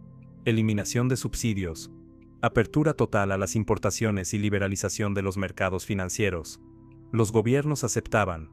eliminación de subsidios, apertura total a las importaciones y liberalización de los mercados financieros. Los gobiernos aceptaban,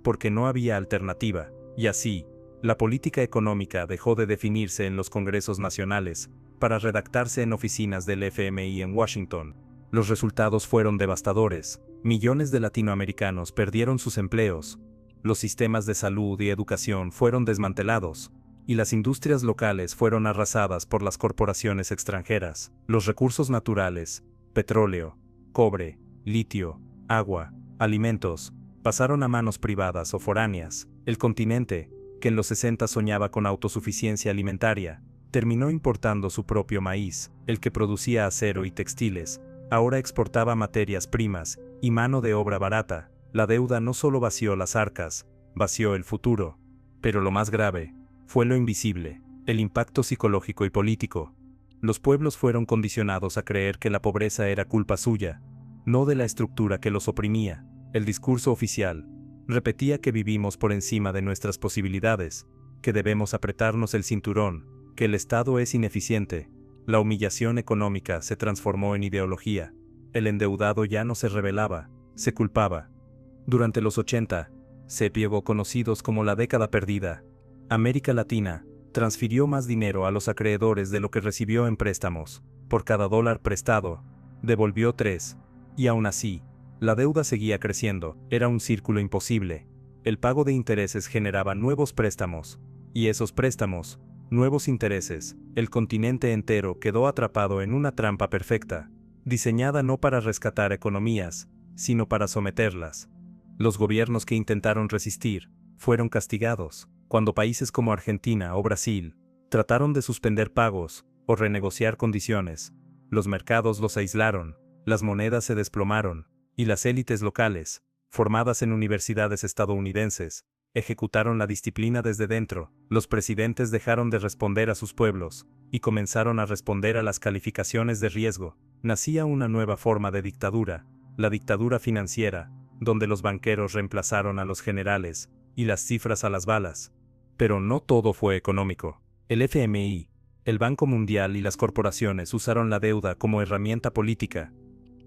porque no había alternativa, y así, la política económica dejó de definirse en los congresos nacionales, para redactarse en oficinas del FMI en Washington. Los resultados fueron devastadores. Millones de latinoamericanos perdieron sus empleos, los sistemas de salud y educación fueron desmantelados, y las industrias locales fueron arrasadas por las corporaciones extranjeras. Los recursos naturales, petróleo, cobre, litio, agua, alimentos, pasaron a manos privadas o foráneas. El continente, que en los 60 soñaba con autosuficiencia alimentaria, terminó importando su propio maíz. El que producía acero y textiles, ahora exportaba materias primas y mano de obra barata. La deuda no solo vació las arcas, vació el futuro. Pero lo más grave fue lo invisible, el impacto psicológico y político. Los pueblos fueron condicionados a creer que la pobreza era culpa suya, no de la estructura que los oprimía. El discurso oficial repetía que vivimos por encima de nuestras posibilidades, que debemos apretarnos el cinturón, que el Estado es ineficiente. La humillación económica se transformó en ideología. El endeudado ya no se rebelaba, se culpaba. Durante los 80, CEPIEGO, conocidos como la década perdida. América Latina transfirió más dinero a los acreedores de lo que recibió en préstamos. Por cada dólar prestado, devolvió 3. Y aún así, la deuda seguía creciendo. Era un círculo imposible. El pago de intereses generaba nuevos préstamos. Y esos préstamos, nuevos intereses. El continente entero quedó atrapado en una trampa perfecta, diseñada no para rescatar economías, sino para someterlas. Los gobiernos que intentaron resistir fueron castigados. Cuando países como Argentina o Brasil trataron de suspender pagos o renegociar condiciones, los mercados los aislaron, las monedas se desplomaron, y las élites locales, formadas en universidades estadounidenses, ejecutaron la disciplina desde dentro. Los presidentes dejaron de responder a sus pueblos y comenzaron a responder a las calificaciones de riesgo. Nacía una nueva forma de dictadura, la dictadura financiera, donde los banqueros reemplazaron a los generales y las cifras a las balas. Pero no todo fue económico. El FMI, el Banco Mundial y las corporaciones usaron la deuda como herramienta política.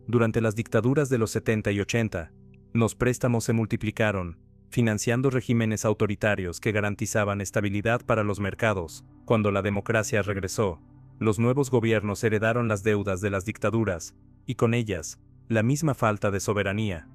Durante las dictaduras de los 70 y 80, los préstamos se multiplicaron, financiando regímenes autoritarios que garantizaban estabilidad para los mercados. Cuando la democracia regresó, los nuevos gobiernos heredaron las deudas de las dictaduras, y con ellas, la misma falta de soberanía.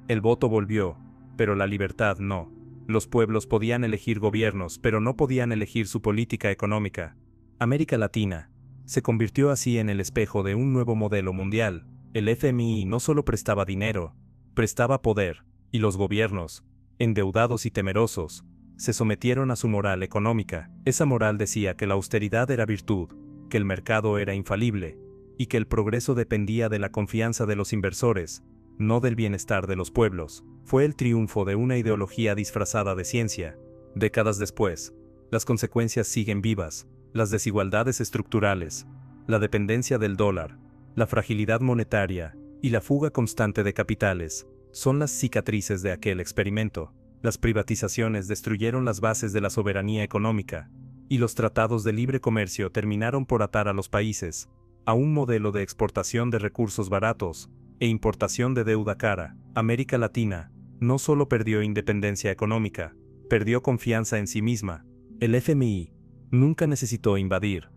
El voto volvió, pero la libertad no. Los pueblos podían elegir gobiernos, pero no podían elegir su política económica. América Latina se convirtió así en el espejo de un nuevo modelo mundial. El FMI no solo prestaba dinero, prestaba poder, y los gobiernos, endeudados y temerosos, se sometieron a su moral económica. Esa moral decía que la austeridad era virtud, que el mercado era infalible, y que el progreso dependía de la confianza de los inversores, no del bienestar de los pueblos. Fue el triunfo de una ideología disfrazada de ciencia. Décadas después, las consecuencias siguen vivas: las desigualdades estructurales, la dependencia del dólar, la fragilidad monetaria y la fuga constante de capitales son las cicatrices de aquel experimento. Las privatizaciones destruyeron las bases de la soberanía económica, y los tratados de libre comercio terminaron por atar a los países a un modelo de exportación de recursos baratos e importación de deuda cara. América Latina no solo perdió independencia económica, perdió confianza en sí misma. El FMI nunca necesitó invadir,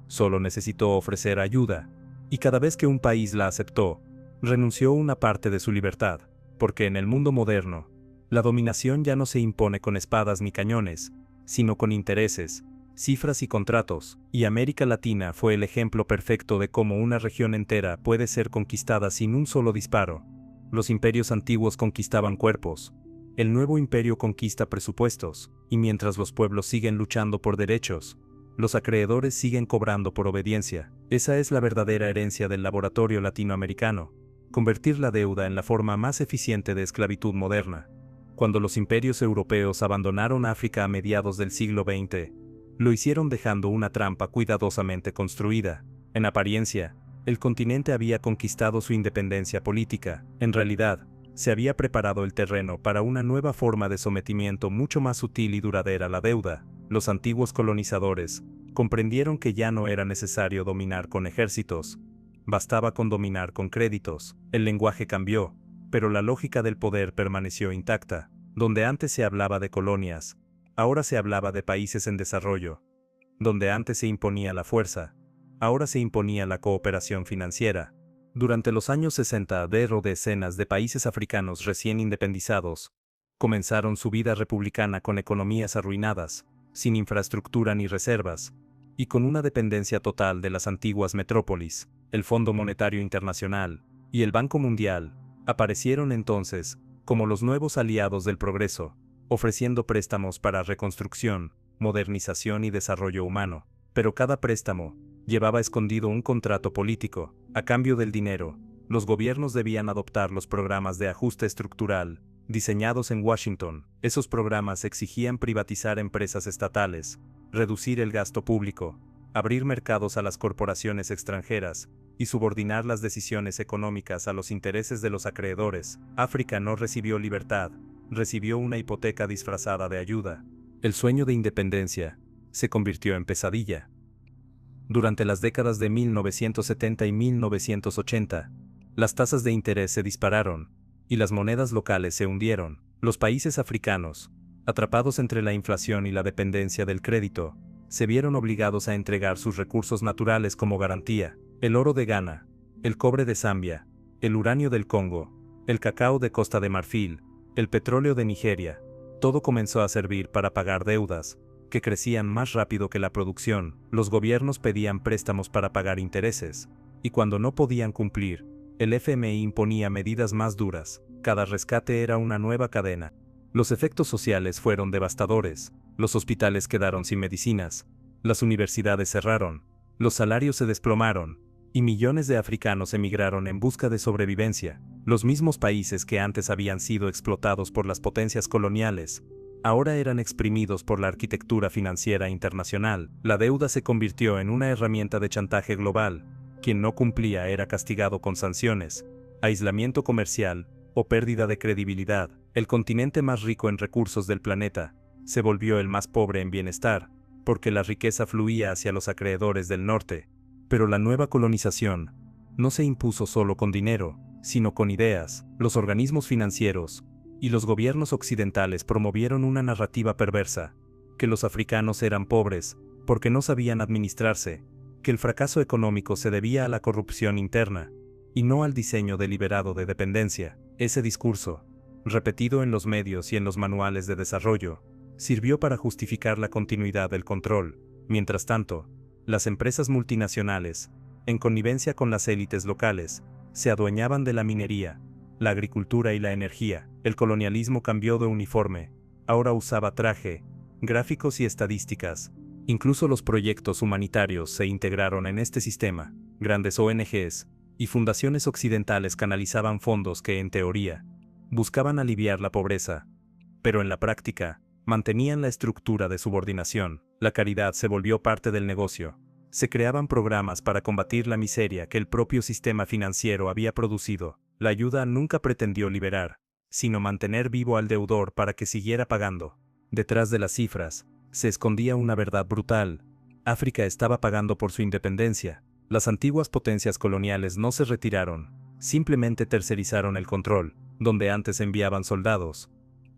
solo necesitó ofrecer ayuda, y cada vez que un país la aceptó, renunció a una parte de su libertad, porque en el mundo moderno, la dominación ya no se impone con espadas ni cañones, sino con intereses, cifras y contratos, y América Latina fue el ejemplo perfecto de cómo una región entera puede ser conquistada sin un solo disparo. Los imperios antiguos conquistaban cuerpos, el nuevo imperio conquista presupuestos, y mientras los pueblos siguen luchando por derechos, los acreedores siguen cobrando por obediencia. Esa es la verdadera herencia del laboratorio latinoamericano: convertir la deuda en la forma más eficiente de esclavitud moderna. Cuando los imperios europeos abandonaron África a mediados del siglo XX, lo hicieron dejando una trampa cuidadosamente construida. En apariencia, el continente había conquistado su independencia política. En realidad, se había preparado el terreno para una nueva forma de sometimiento mucho más sutil y duradera: la deuda. Los antiguos colonizadores comprendieron que ya no era necesario dominar con ejércitos, bastaba con dominar con créditos. El lenguaje cambió, pero la lógica del poder permaneció intacta. Donde antes se hablaba de colonias, ahora se hablaba de países en desarrollo. Donde antes se imponía la fuerza, ahora se imponía la cooperación financiera. Durante los años 60, decenas de países africanos recién independizados comenzaron su vida republicana con economías arruinadas, sin infraestructura ni reservas, y con una dependencia total de las antiguas metrópolis. El Fondo Monetario Internacional y el Banco Mundial aparecieron entonces como los nuevos aliados del progreso, ofreciendo préstamos para reconstrucción, modernización y desarrollo humano. Pero cada préstamo llevaba escondido un contrato político. A cambio del dinero, los gobiernos debían adoptar los programas de ajuste estructural diseñados en Washington. Esos programas exigían privatizar empresas estatales, reducir el gasto público, abrir mercados a las corporaciones extranjeras y subordinar las decisiones económicas a los intereses de los acreedores. África no recibió libertad, recibió una hipoteca disfrazada de ayuda. El sueño de independencia se convirtió en pesadilla. Durante las décadas de 1970 y 1980, las tasas de interés se dispararon, y las monedas locales se hundieron. Los países africanos, atrapados entre la inflación y la dependencia del crédito, se vieron obligados a entregar sus recursos naturales como garantía: el oro de Ghana, el cobre de Zambia, el uranio del Congo, el cacao de Costa de Marfil, el petróleo de Nigeria. Todo comenzó a servir para pagar deudas, que crecían más rápido que la producción. Los gobiernos pedían préstamos para pagar intereses, y cuando no podían cumplir, el FMI imponía medidas más duras. Cada rescate era una nueva cadena. Los efectos sociales fueron devastadores. Los hospitales quedaron sin medicinas, las universidades cerraron, los salarios se desplomaron, y millones de africanos emigraron en busca de sobrevivencia. Los mismos países que antes habían sido explotados por las potencias coloniales, ahora eran exprimidos por la arquitectura financiera internacional. La deuda se convirtió en una herramienta de chantaje global. Quien no cumplía era castigado con sanciones, aislamiento comercial o pérdida de credibilidad. El continente más rico en recursos del planeta se volvió el más pobre en bienestar, porque la riqueza fluía hacia los acreedores del norte. Pero la nueva colonización no se impuso solo con dinero, sino con ideas. Los organismos financieros y los gobiernos occidentales promovieron una narrativa perversa: que los africanos eran pobres porque no sabían administrarse, que el fracaso económico se debía a la corrupción interna, y no al diseño deliberado de dependencia. Ese discurso, repetido en los medios y en los manuales de desarrollo, sirvió para justificar la continuidad del control. Mientras tanto, las empresas multinacionales, en connivencia con las élites locales, se adueñaban de la minería, la agricultura y la energía. El colonialismo cambió de uniforme, ahora usaba traje, gráficos y estadísticas. Incluso los proyectos humanitarios se integraron en este sistema. Grandes ONGs y fundaciones occidentales canalizaban fondos que, en teoría, buscaban aliviar la pobreza, pero en la práctica, mantenían la estructura de subordinación. La caridad se volvió parte del negocio. Se creaban programas para combatir la miseria que el propio sistema financiero había producido. La ayuda nunca pretendió liberar, sino mantener vivo al deudor para que siguiera pagando. Detrás de las cifras, se escondía una verdad brutal: África estaba pagando por su independencia. Las antiguas potencias coloniales no se retiraron, simplemente tercerizaron el control. Donde antes enviaban soldados,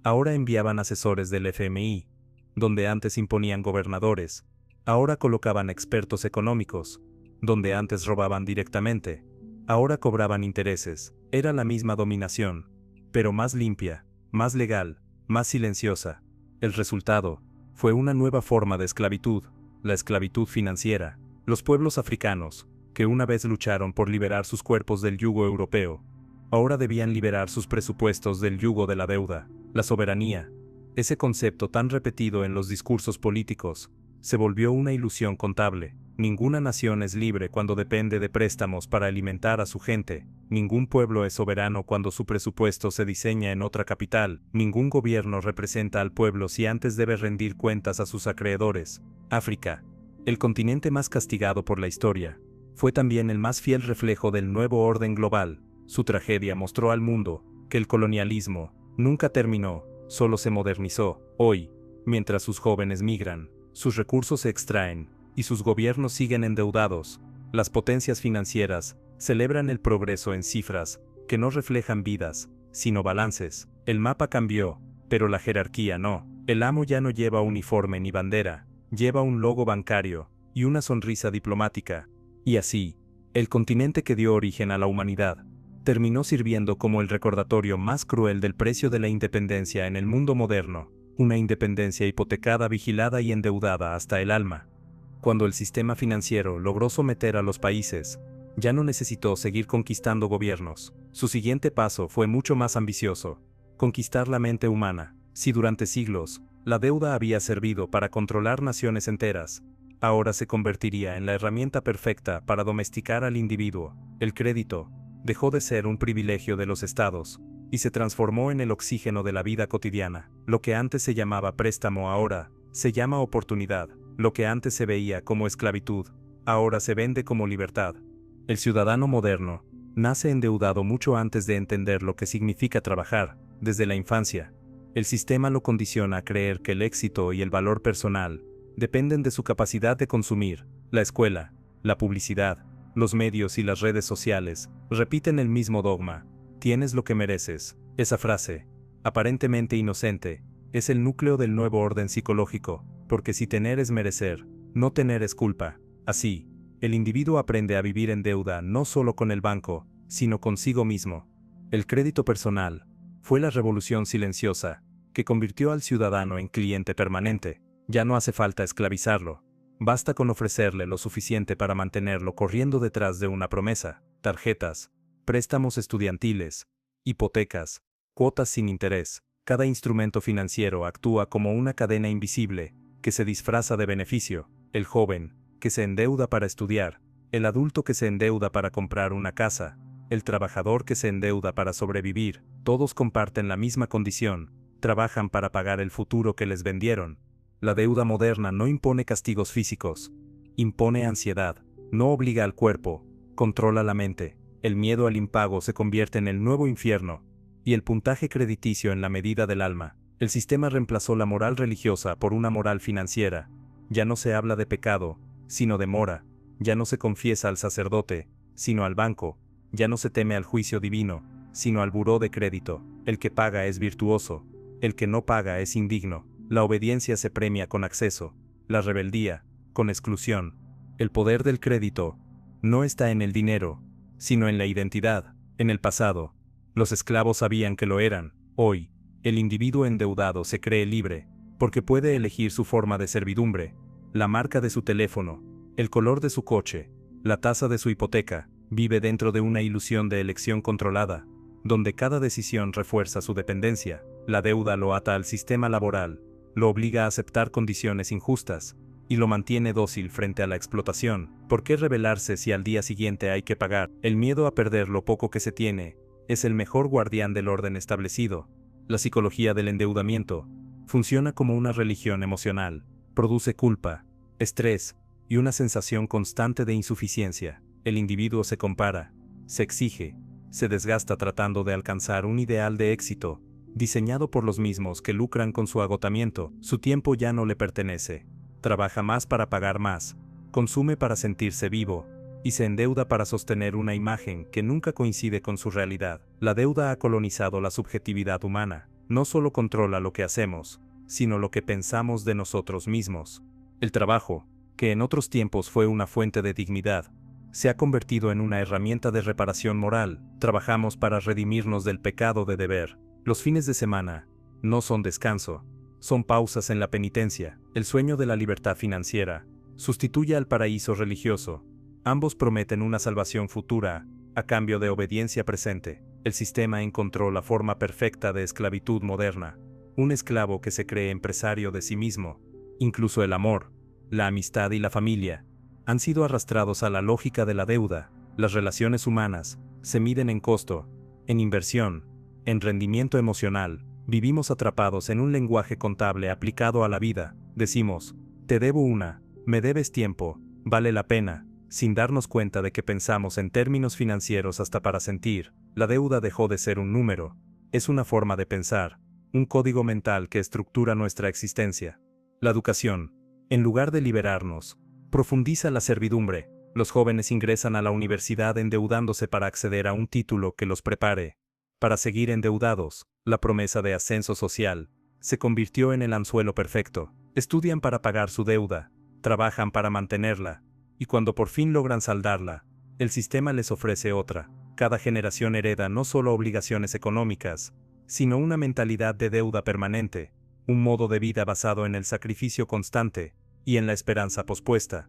ahora enviaban asesores del FMI. Donde antes imponían gobernadores, ahora colocaban expertos económicos. Donde antes robaban directamente, ahora cobraban intereses. Era la misma dominación, pero más limpia, más legal, más silenciosa. El resultado fue una nueva forma de esclavitud, la esclavitud financiera. Los pueblos africanos, que una vez lucharon por liberar sus cuerpos del yugo europeo, ahora debían liberar sus presupuestos del yugo de la deuda. La soberanía, ese concepto tan repetido en los discursos políticos, se volvió una ilusión contable. Ninguna nación es libre cuando depende de préstamos para alimentar a su gente. Ningún pueblo es soberano cuando su presupuesto se diseña en otra capital. Ningún gobierno representa al pueblo si antes debe rendir cuentas a sus acreedores. África, el continente más castigado por la historia, fue también el más fiel reflejo del nuevo orden global. Su tragedia mostró al mundo que el colonialismo nunca terminó, solo se modernizó. Hoy, mientras sus jóvenes migran, sus recursos se extraen, y sus gobiernos siguen endeudados, las potencias financieras celebran el progreso en cifras que no reflejan vidas, sino balances. El mapa cambió, pero la jerarquía no. El amo ya no lleva uniforme ni bandera, lleva un logo bancario y una sonrisa diplomática. Y así, el continente que dio origen a la humanidad terminó sirviendo como el recordatorio más cruel del precio de la independencia en el mundo moderno. Una independencia hipotecada, vigilada y endeudada hasta el alma. Cuando el sistema financiero logró someter a los países, ya no necesitó seguir conquistando gobiernos. Su siguiente paso fue mucho más ambicioso: conquistar la mente humana. Si durante siglos, la deuda había servido para controlar naciones enteras, ahora se convertiría en la herramienta perfecta para domesticar al individuo. El crédito dejó de ser un privilegio de los estados, y se transformó en el oxígeno de la vida cotidiana. Lo que antes se llamaba préstamo ahora se llama oportunidad. Lo que antes se veía como esclavitud, ahora se vende como libertad. El ciudadano moderno nace endeudado mucho antes de entender lo que significa trabajar. Desde la infancia, el sistema lo condiciona a creer que el éxito y el valor personal dependen de su capacidad de consumir. La escuela, la publicidad, los medios y las redes sociales repiten el mismo dogma: tienes lo que mereces. Esa frase aparentemente inocente, es el núcleo del nuevo orden psicológico, porque si tener es merecer, no tener es culpa. Así, el individuo aprende a vivir en deuda no solo con el banco, sino consigo mismo. El crédito personal fue la revolución silenciosa que convirtió al ciudadano en cliente permanente. Ya no hace falta esclavizarlo. Basta con ofrecerle lo suficiente para mantenerlo corriendo detrás de una promesa: tarjetas, préstamos estudiantiles, hipotecas, cuotas sin interés. Cada instrumento financiero actúa como una cadena invisible que se disfraza de beneficio. El joven que se endeuda para estudiar, el adulto que se endeuda para comprar una casa, el trabajador que se endeuda para sobrevivir, todos comparten la misma condición, trabajan para pagar el futuro que les vendieron. La deuda moderna no impone castigos físicos, impone ansiedad, no obliga al cuerpo, controla la mente. El miedo al impago se convierte en el nuevo infierno, y el puntaje crediticio en la medida del alma. El sistema reemplazó la moral religiosa por una moral financiera. Ya no se habla de pecado, sino de mora. Ya no se confiesa al sacerdote, sino al banco. Ya no se teme al juicio divino, sino al buró de crédito. El que paga es virtuoso, el que no paga es indigno. La obediencia se premia con acceso, la rebeldía, con exclusión. El poder del crédito no está en el dinero, sino en la identidad. En el pasado, los esclavos sabían que lo eran. Hoy, el individuo endeudado se cree libre, porque puede elegir su forma de servidumbre, la marca de su teléfono, el color de su coche, la tasa de su hipoteca. Vive dentro de una ilusión de elección controlada, donde cada decisión refuerza su dependencia. La deuda lo ata al sistema laboral, lo obliga a aceptar condiciones injustas, y lo mantiene dócil frente a la explotación. ¿Por qué rebelarse si al día siguiente hay que pagar? El miedo a perder lo poco que se tiene es el mejor guardián del orden establecido. La psicología del endeudamiento funciona como una religión emocional, produce culpa, estrés y una sensación constante de insuficiencia. El individuo se compara, se exige, se desgasta tratando de alcanzar un ideal de éxito, diseñado por los mismos que lucran con su agotamiento. Su tiempo ya no le pertenece. Trabaja más para pagar más, consume para sentirse vivo, y se endeuda para sostener una imagen que nunca coincide con su realidad. La deuda ha colonizado la subjetividad humana. No solo controla lo que hacemos, sino lo que pensamos de nosotros mismos. El trabajo, que en otros tiempos fue una fuente de dignidad, se ha convertido en una herramienta de reparación moral. Trabajamos para redimirnos del pecado de deber. Los fines de semana no son descanso, son pausas en la penitencia. El sueño de la libertad financiera sustituye al paraíso religioso. Ambos prometen una salvación futura, a cambio de obediencia presente. El sistema encontró la forma perfecta de esclavitud moderna. Un esclavo que se cree empresario de sí mismo. Incluso el amor, la amistad y la familia han sido arrastrados a la lógica de la deuda. Las relaciones humanas se miden en costo, en inversión, en rendimiento emocional. Vivimos atrapados en un lenguaje contable aplicado a la vida. Decimos, te debo una, me debes tiempo, vale la pena, sin darnos cuenta de que pensamos en términos financieros hasta para sentir. La deuda dejó de ser un número, es una forma de pensar, un código mental que estructura nuestra existencia. La educación, en lugar de liberarnos, profundiza la servidumbre. Los jóvenes ingresan a la universidad endeudándose para acceder a un título que los prepare para seguir endeudados. La promesa de ascenso social se convirtió en el anzuelo perfecto. Estudian para pagar su deuda, trabajan para mantenerla, y cuando por fin logran saldarla, el sistema les ofrece otra. Cada generación hereda no solo obligaciones económicas, sino una mentalidad de deuda permanente, un modo de vida basado en el sacrificio constante y en la esperanza pospuesta.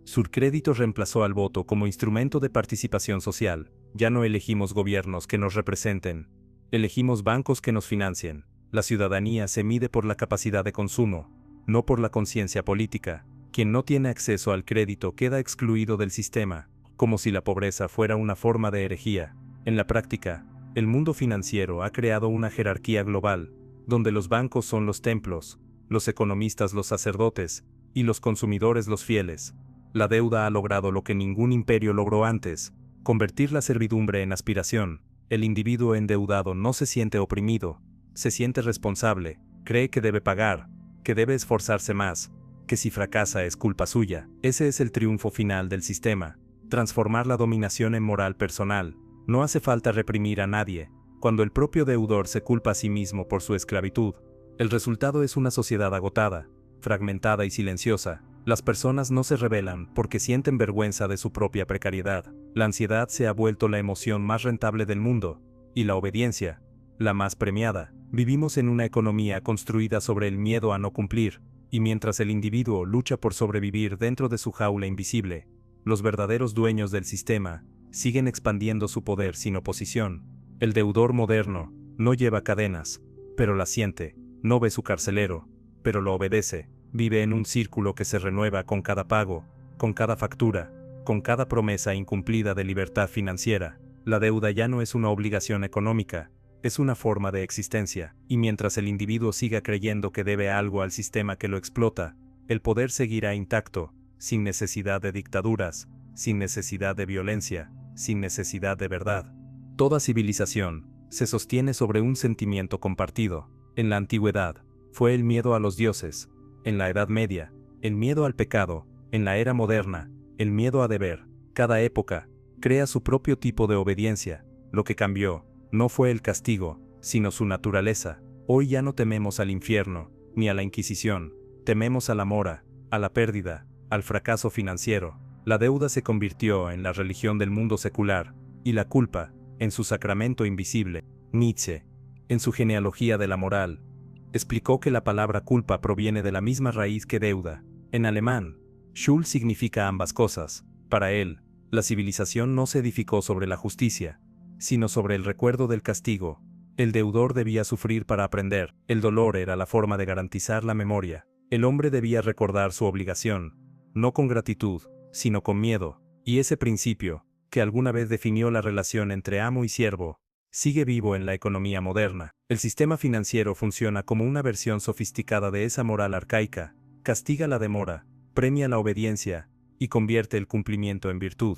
Surcrédito reemplazó al voto como instrumento de participación social. Ya no elegimos gobiernos que nos representen, elegimos bancos que nos financien. La ciudadanía se mide por la capacidad de consumo, no por la conciencia política. Quien no tiene acceso al crédito queda excluido del sistema, como si la pobreza fuera una forma de herejía. En la práctica, el mundo financiero ha creado una jerarquía global, donde los bancos son los templos, los economistas los sacerdotes, y los consumidores los fieles. La deuda ha logrado lo que ningún imperio logró antes: convertir la servidumbre en aspiración. El individuo endeudado no se siente oprimido, se siente responsable, cree que debe pagar, que debe esforzarse más, que si fracasa es culpa suya. Ese es el triunfo final del sistema: transformar la dominación en moral personal. No hace falta reprimir a nadie, cuando el propio deudor se culpa a sí mismo por su esclavitud. El resultado es una sociedad agotada, fragmentada y silenciosa. Las personas no se rebelan porque sienten vergüenza de su propia precariedad. La ansiedad se ha vuelto la emoción más rentable del mundo, y la obediencia, la más premiada. Vivimos en una economía construida sobre el miedo a no cumplir, y mientras el individuo lucha por sobrevivir dentro de su jaula invisible, los verdaderos dueños del sistema siguen expandiendo su poder sin oposición. El deudor moderno no lleva cadenas, pero las siente, no ve su carcelero, pero lo obedece, vive en un círculo que se renueva con cada pago, con cada factura, con cada promesa incumplida de libertad financiera. La deuda ya no es una obligación económica, es una forma de existencia, y mientras el individuo siga creyendo que debe algo al sistema que lo explota, el poder seguirá intacto, sin necesidad de dictaduras, sin necesidad de violencia, sin necesidad de verdad. Toda civilización se sostiene sobre un sentimiento compartido. En la antigüedad, fue el miedo a los dioses; en la Edad Media, el miedo al pecado; en la era moderna, el miedo a deber. Cada época crea su propio tipo de obediencia. Lo que cambió no fue el castigo, sino su naturaleza. Hoy ya no tememos al infierno, ni a la Inquisición, tememos a la mora, a la pérdida, al fracaso financiero. La deuda se convirtió en la religión del mundo secular, y la culpa, en su sacramento invisible. Nietzsche, en su genealogía de la moral, explicó que la palabra culpa proviene de la misma raíz que deuda. En alemán, Schuld significa ambas cosas. Para él, la civilización no se edificó sobre la justicia, sino sobre el recuerdo del castigo. El deudor debía sufrir para aprender. El dolor era la forma de garantizar la memoria. El hombre debía recordar su obligación, no con gratitud, sino con miedo. Y ese principio, que alguna vez definió la relación entre amo y siervo, sigue vivo en la economía moderna. El sistema financiero funciona como una versión sofisticada de esa moral arcaica: castiga la demora, premia la obediencia, y convierte el cumplimiento en virtud.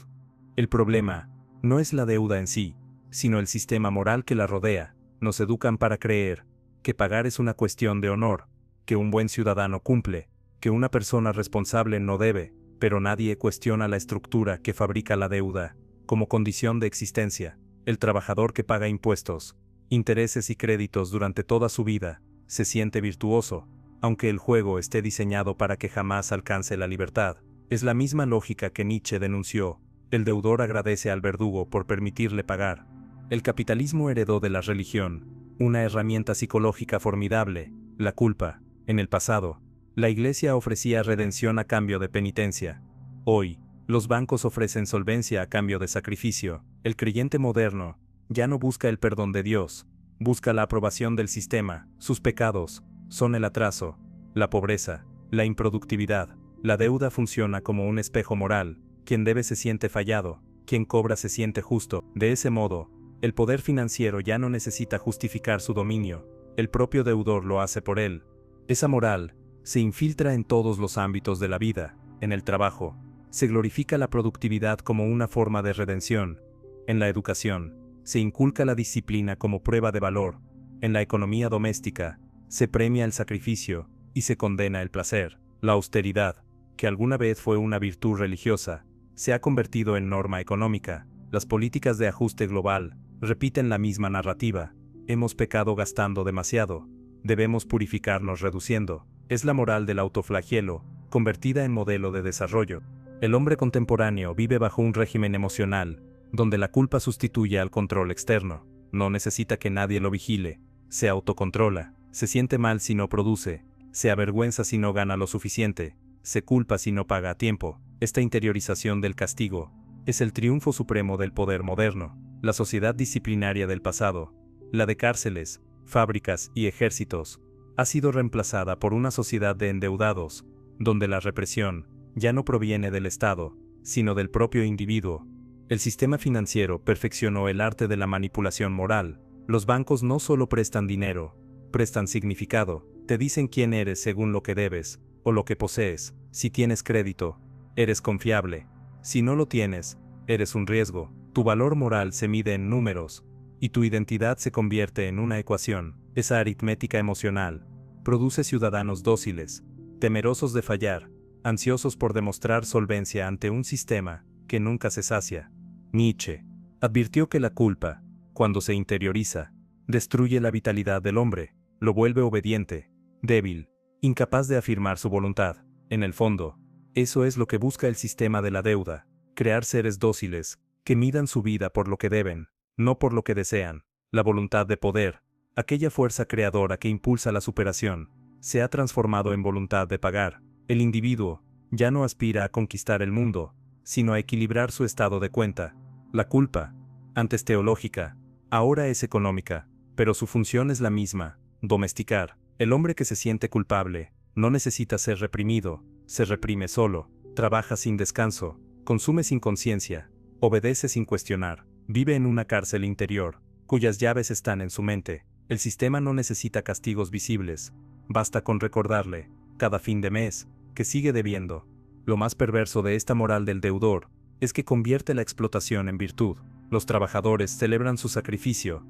El problema no es la deuda en sí, sino el sistema moral que la rodea. Nos educan para creer que pagar es una cuestión de honor, que un buen ciudadano cumple, que una persona responsable no debe, pero nadie cuestiona la estructura que fabrica la deuda como condición de existencia. El trabajador que paga impuestos, intereses y créditos durante toda su vida se siente virtuoso, aunque el juego esté diseñado para que jamás alcance la libertad. Es la misma lógica que Nietzsche denunció: el deudor agradece al verdugo por permitirle pagar. El capitalismo heredó de la religión una herramienta psicológica formidable: la culpa. En el pasado, la Iglesia ofrecía redención a cambio de penitencia. Hoy, los bancos ofrecen solvencia a cambio de sacrificio. El creyente moderno ya no busca el perdón de Dios, busca la aprobación del sistema. Sus pecados son el atraso, la pobreza, la improductividad. La deuda funciona como un espejo moral. Quien debe se siente fallado, quien cobra se siente justo. De ese modo, el poder financiero ya no necesita justificar su dominio, el propio deudor lo hace por él. Esa moral se infiltra en todos los ámbitos de la vida. En el trabajo, se glorifica la productividad como una forma de redención. En la educación, se inculca la disciplina como prueba de valor. En la economía doméstica, se premia el sacrificio y se condena el placer. La austeridad, que alguna vez fue una virtud religiosa, se ha convertido en norma económica. Las políticas de ajuste global repiten la misma narrativa: hemos pecado gastando demasiado, debemos purificarnos reduciendo. Es la moral del autoflagelo, convertida en modelo de desarrollo. El hombre contemporáneo vive bajo un régimen emocional, donde la culpa sustituye al control externo. No necesita que nadie lo vigile, se autocontrola, se siente mal si no produce, se avergüenza si no gana lo suficiente, se culpa si no paga a tiempo. Esta interiorización del castigo es el triunfo supremo del poder moderno. La sociedad disciplinaria del pasado, la de cárceles, fábricas y ejércitos, ha sido reemplazada por una sociedad de endeudados, donde la represión ya no proviene del Estado, sino del propio individuo. El sistema financiero perfeccionó el arte de la manipulación moral. Los bancos no solo prestan dinero, prestan significado. Te dicen quién eres según lo que debes, o lo que posees. Si tienes crédito, eres confiable. Si no lo tienes, eres un riesgo. Tu valor moral se mide en números, y tu identidad se convierte en una ecuación. Esa aritmética emocional produce ciudadanos dóciles, temerosos de fallar, ansiosos por demostrar solvencia ante un sistema que nunca se sacia. Nietzsche advirtió que la culpa cuando se interioriza, destruye la vitalidad del hombre, lo vuelve obediente, débil, incapaz de afirmar su voluntad. En el fondo, eso es lo que busca el sistema de la deuda, crear seres dóciles, que midan su vida por lo que deben, no por lo que desean. La voluntad de poder, aquella fuerza creadora que impulsa la superación, se ha transformado en voluntad de pagar. El individuo ya no aspira a conquistar el mundo, sino a equilibrar su estado de cuenta. La culpa, antes teológica, ahora es económica, pero su función es la misma: domesticar. El hombre que se siente culpable no necesita ser reprimido, se reprime solo, trabaja sin descanso, consume sin conciencia, obedece sin cuestionar, vive en una cárcel interior, cuyas llaves están en su mente. El sistema no necesita castigos visibles, basta con recordarle, cada fin de mes, que sigue debiendo. Lo más perverso de esta moral del deudor es que convierte la explotación en virtud. Los trabajadores celebran su sacrificio,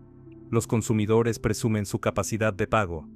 los consumidores presumen su capacidad de pago,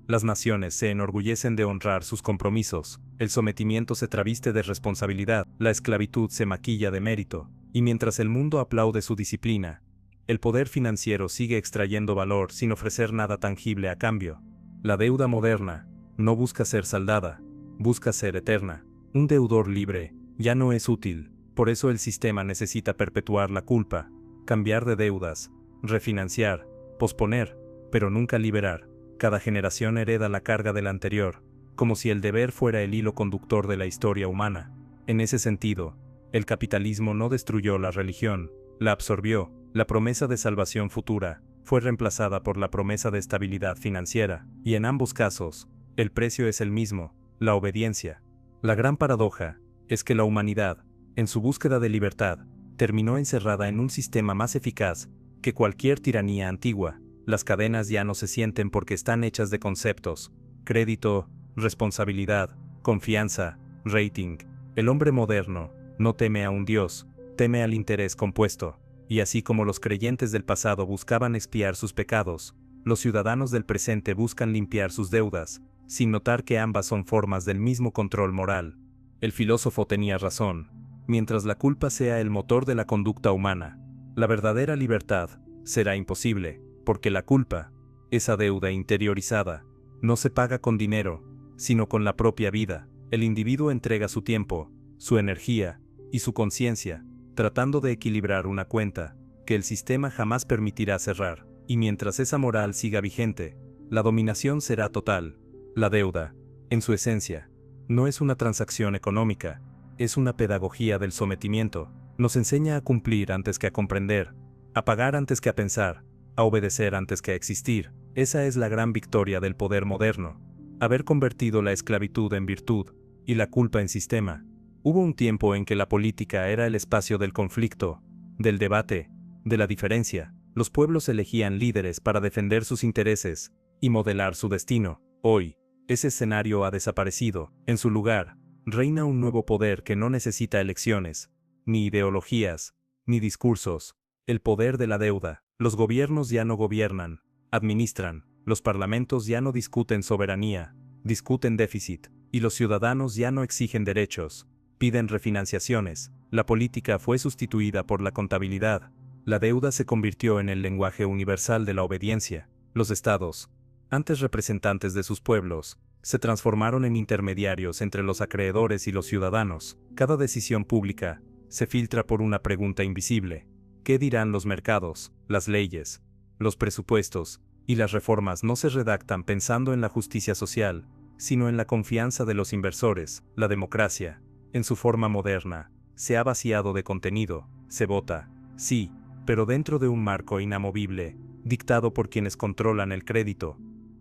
las naciones se enorgullecen de honrar sus compromisos, el sometimiento se traviste de responsabilidad, la esclavitud se maquilla de mérito, y mientras el mundo aplaude su disciplina, el poder financiero sigue extrayendo valor sin ofrecer nada tangible a cambio. La deuda moderna no busca ser saldada, busca ser eterna. Un deudor libre ya no es útil, por eso el sistema necesita perpetuar la culpa, cambiar de deudas, refinanciar, posponer, pero nunca liberar. Cada generación hereda la carga de la anterior, como si el deber fuera el hilo conductor de la historia humana. En ese sentido, el capitalismo no destruyó la religión, la absorbió. La promesa de salvación futura fue reemplazada por la promesa de estabilidad financiera, y en ambos casos, el precio es el mismo: la obediencia. La gran paradoja es que la humanidad, en su búsqueda de libertad, terminó encerrada en un sistema más eficaz que cualquier tiranía antigua. Las cadenas ya no se sienten porque están hechas de conceptos: crédito, responsabilidad, confianza, rating. El hombre moderno no teme a un Dios, teme al interés compuesto. Y así como los creyentes del pasado buscaban expiar sus pecados, los ciudadanos del presente buscan limpiar sus deudas, sin notar que ambas son formas del mismo control moral. El filósofo tenía razón: mientras la culpa sea el motor de la conducta humana, la verdadera libertad será imposible, porque la culpa, esa deuda interiorizada, no se paga con dinero, sino con la propia vida. El individuo entrega su tiempo, su energía y su conciencia, tratando de equilibrar una cuenta que el sistema jamás permitirá cerrar, y mientras esa moral siga vigente, la dominación será total. La deuda, en su esencia, no es una transacción económica, es una pedagogía del sometimiento. Nos enseña a cumplir antes que a comprender, a pagar antes que a pensar, a obedecer antes que a existir. Esa es la gran victoria del poder moderno: haber convertido la esclavitud en virtud y la culpa en sistema. Hubo un tiempo en que la política era el espacio del conflicto, del debate, de la diferencia. Los pueblos elegían líderes para defender sus intereses y modelar su destino. Hoy, ese escenario ha desaparecido. En su lugar, reina un nuevo poder que no necesita elecciones, ni ideologías, ni discursos: el poder de la deuda. Los gobiernos ya no gobiernan, administran. Los parlamentos ya no discuten soberanía, discuten déficit. Y los ciudadanos ya no exigen derechos, piden refinanciaciones. La política fue sustituida por la contabilidad. La deuda se convirtió en el lenguaje universal de la obediencia. Los estados, antes representantes de sus pueblos, se transformaron en intermediarios entre los acreedores y los ciudadanos. Cada decisión pública se filtra por una pregunta invisible: ¿qué dirán los mercados? Las leyes, los presupuestos y las reformas no se redactan pensando en la justicia social, sino en la confianza de los inversores. La democracia, en su forma moderna, se ha vaciado de contenido. Se vota, sí, pero dentro de un marco inamovible, dictado por quienes controlan el crédito.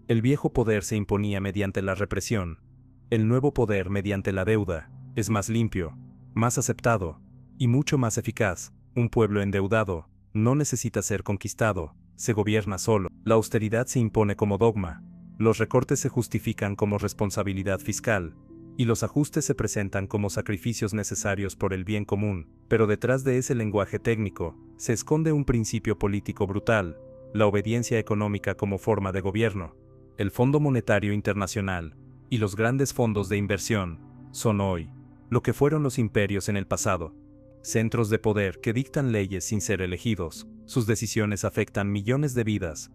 El viejo poder se imponía mediante la represión. El nuevo poder, mediante la deuda, es más limpio, más aceptado y mucho más eficaz. Un pueblo endeudado no necesita ser conquistado, se gobierna solo. La austeridad se impone como dogma, los recortes se justifican como responsabilidad fiscal, y los ajustes se presentan como sacrificios necesarios por el bien común. Pero detrás de ese lenguaje técnico, se esconde un principio político brutal: la obediencia económica como forma de gobierno. El Fondo Monetario Internacional y los grandes fondos de inversión son hoy lo que fueron los imperios en el pasado. centros de poder que dictan leyes sin ser elegidos. Sus decisiones afectan millones de vidas,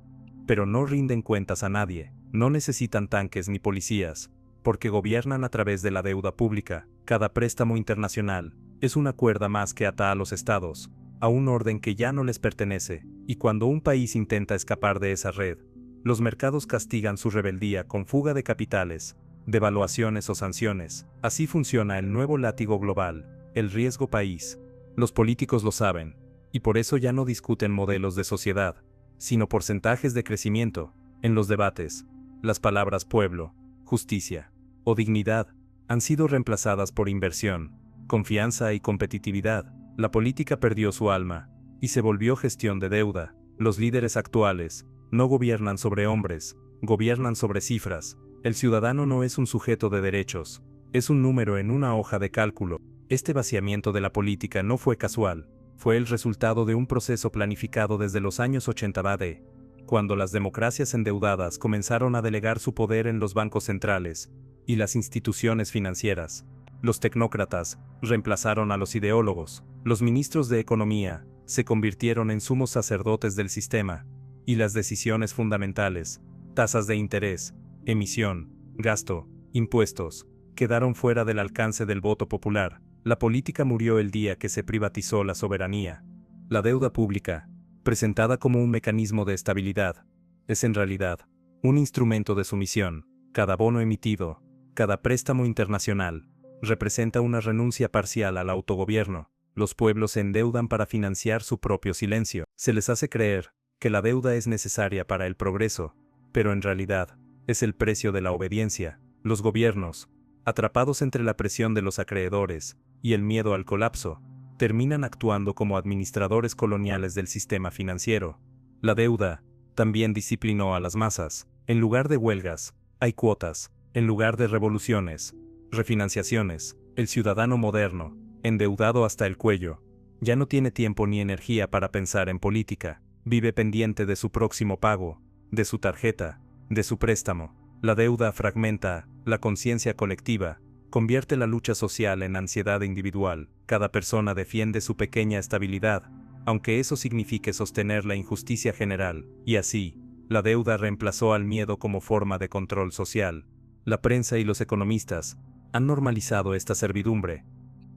pero no rinden cuentas a nadie. No necesitan tanques ni policías, porque gobiernan a través de la deuda pública. Cada préstamo internacional es una cuerda más que ata a los estados a un orden que ya no les pertenece, y cuando un país intenta escapar de esa red, los mercados castigan su rebeldía con fuga de capitales, devaluaciones o sanciones. Así funciona el nuevo látigo global, el riesgo país. Los políticos lo saben, y por eso ya no discuten modelos de sociedad, sino porcentajes de crecimiento. En los debates, las palabras pueblo, justicia o dignidad han sido reemplazadas por inversión, confianza y competitividad. La política perdió su alma y se volvió gestión de deuda. Los líderes actuales no gobiernan sobre hombres, gobiernan sobre cifras. El ciudadano no es un sujeto de derechos, es un número en una hoja de cálculo. Este vaciamiento de la política no fue casual, fue el resultado de un proceso planificado desde los años 80 AD, cuando las democracias endeudadas comenzaron a delegar su poder en los bancos centrales y las instituciones financieras. Los tecnócratas reemplazaron a los ideólogos, los ministros de economía se convirtieron en sumos sacerdotes del sistema, y las decisiones fundamentales, tasas de interés, emisión, gasto, impuestos, quedaron fuera del alcance del voto popular. La política murió el día que se privatizó la soberanía. La deuda pública, presentada como un mecanismo de estabilidad, es en realidad un instrumento de sumisión. Cada bono emitido, cada préstamo internacional, representa una renuncia parcial al autogobierno. Los pueblos se endeudan para financiar su propio silencio. Se les hace creer que la deuda es necesaria para el progreso, pero en realidad es el precio de la obediencia. Los gobiernos, atrapados entre la presión de los acreedores y el miedo al colapso, terminan actuando como administradores coloniales del sistema financiero. La deuda también disciplinó a las masas. En lugar de huelgas, hay cuotas. En lugar de revoluciones, refinanciaciones. El ciudadano moderno, endeudado hasta el cuello, ya no tiene tiempo ni energía para pensar en política. Vive pendiente de su próximo pago, de su tarjeta, de su préstamo. La deuda fragmenta la conciencia colectiva, convierte la lucha social en ansiedad individual. Cada persona defiende su pequeña estabilidad, aunque eso signifique sostener la injusticia general. Y así, la deuda reemplazó al miedo como forma de control social. La prensa y los economistas han normalizado esta servidumbre.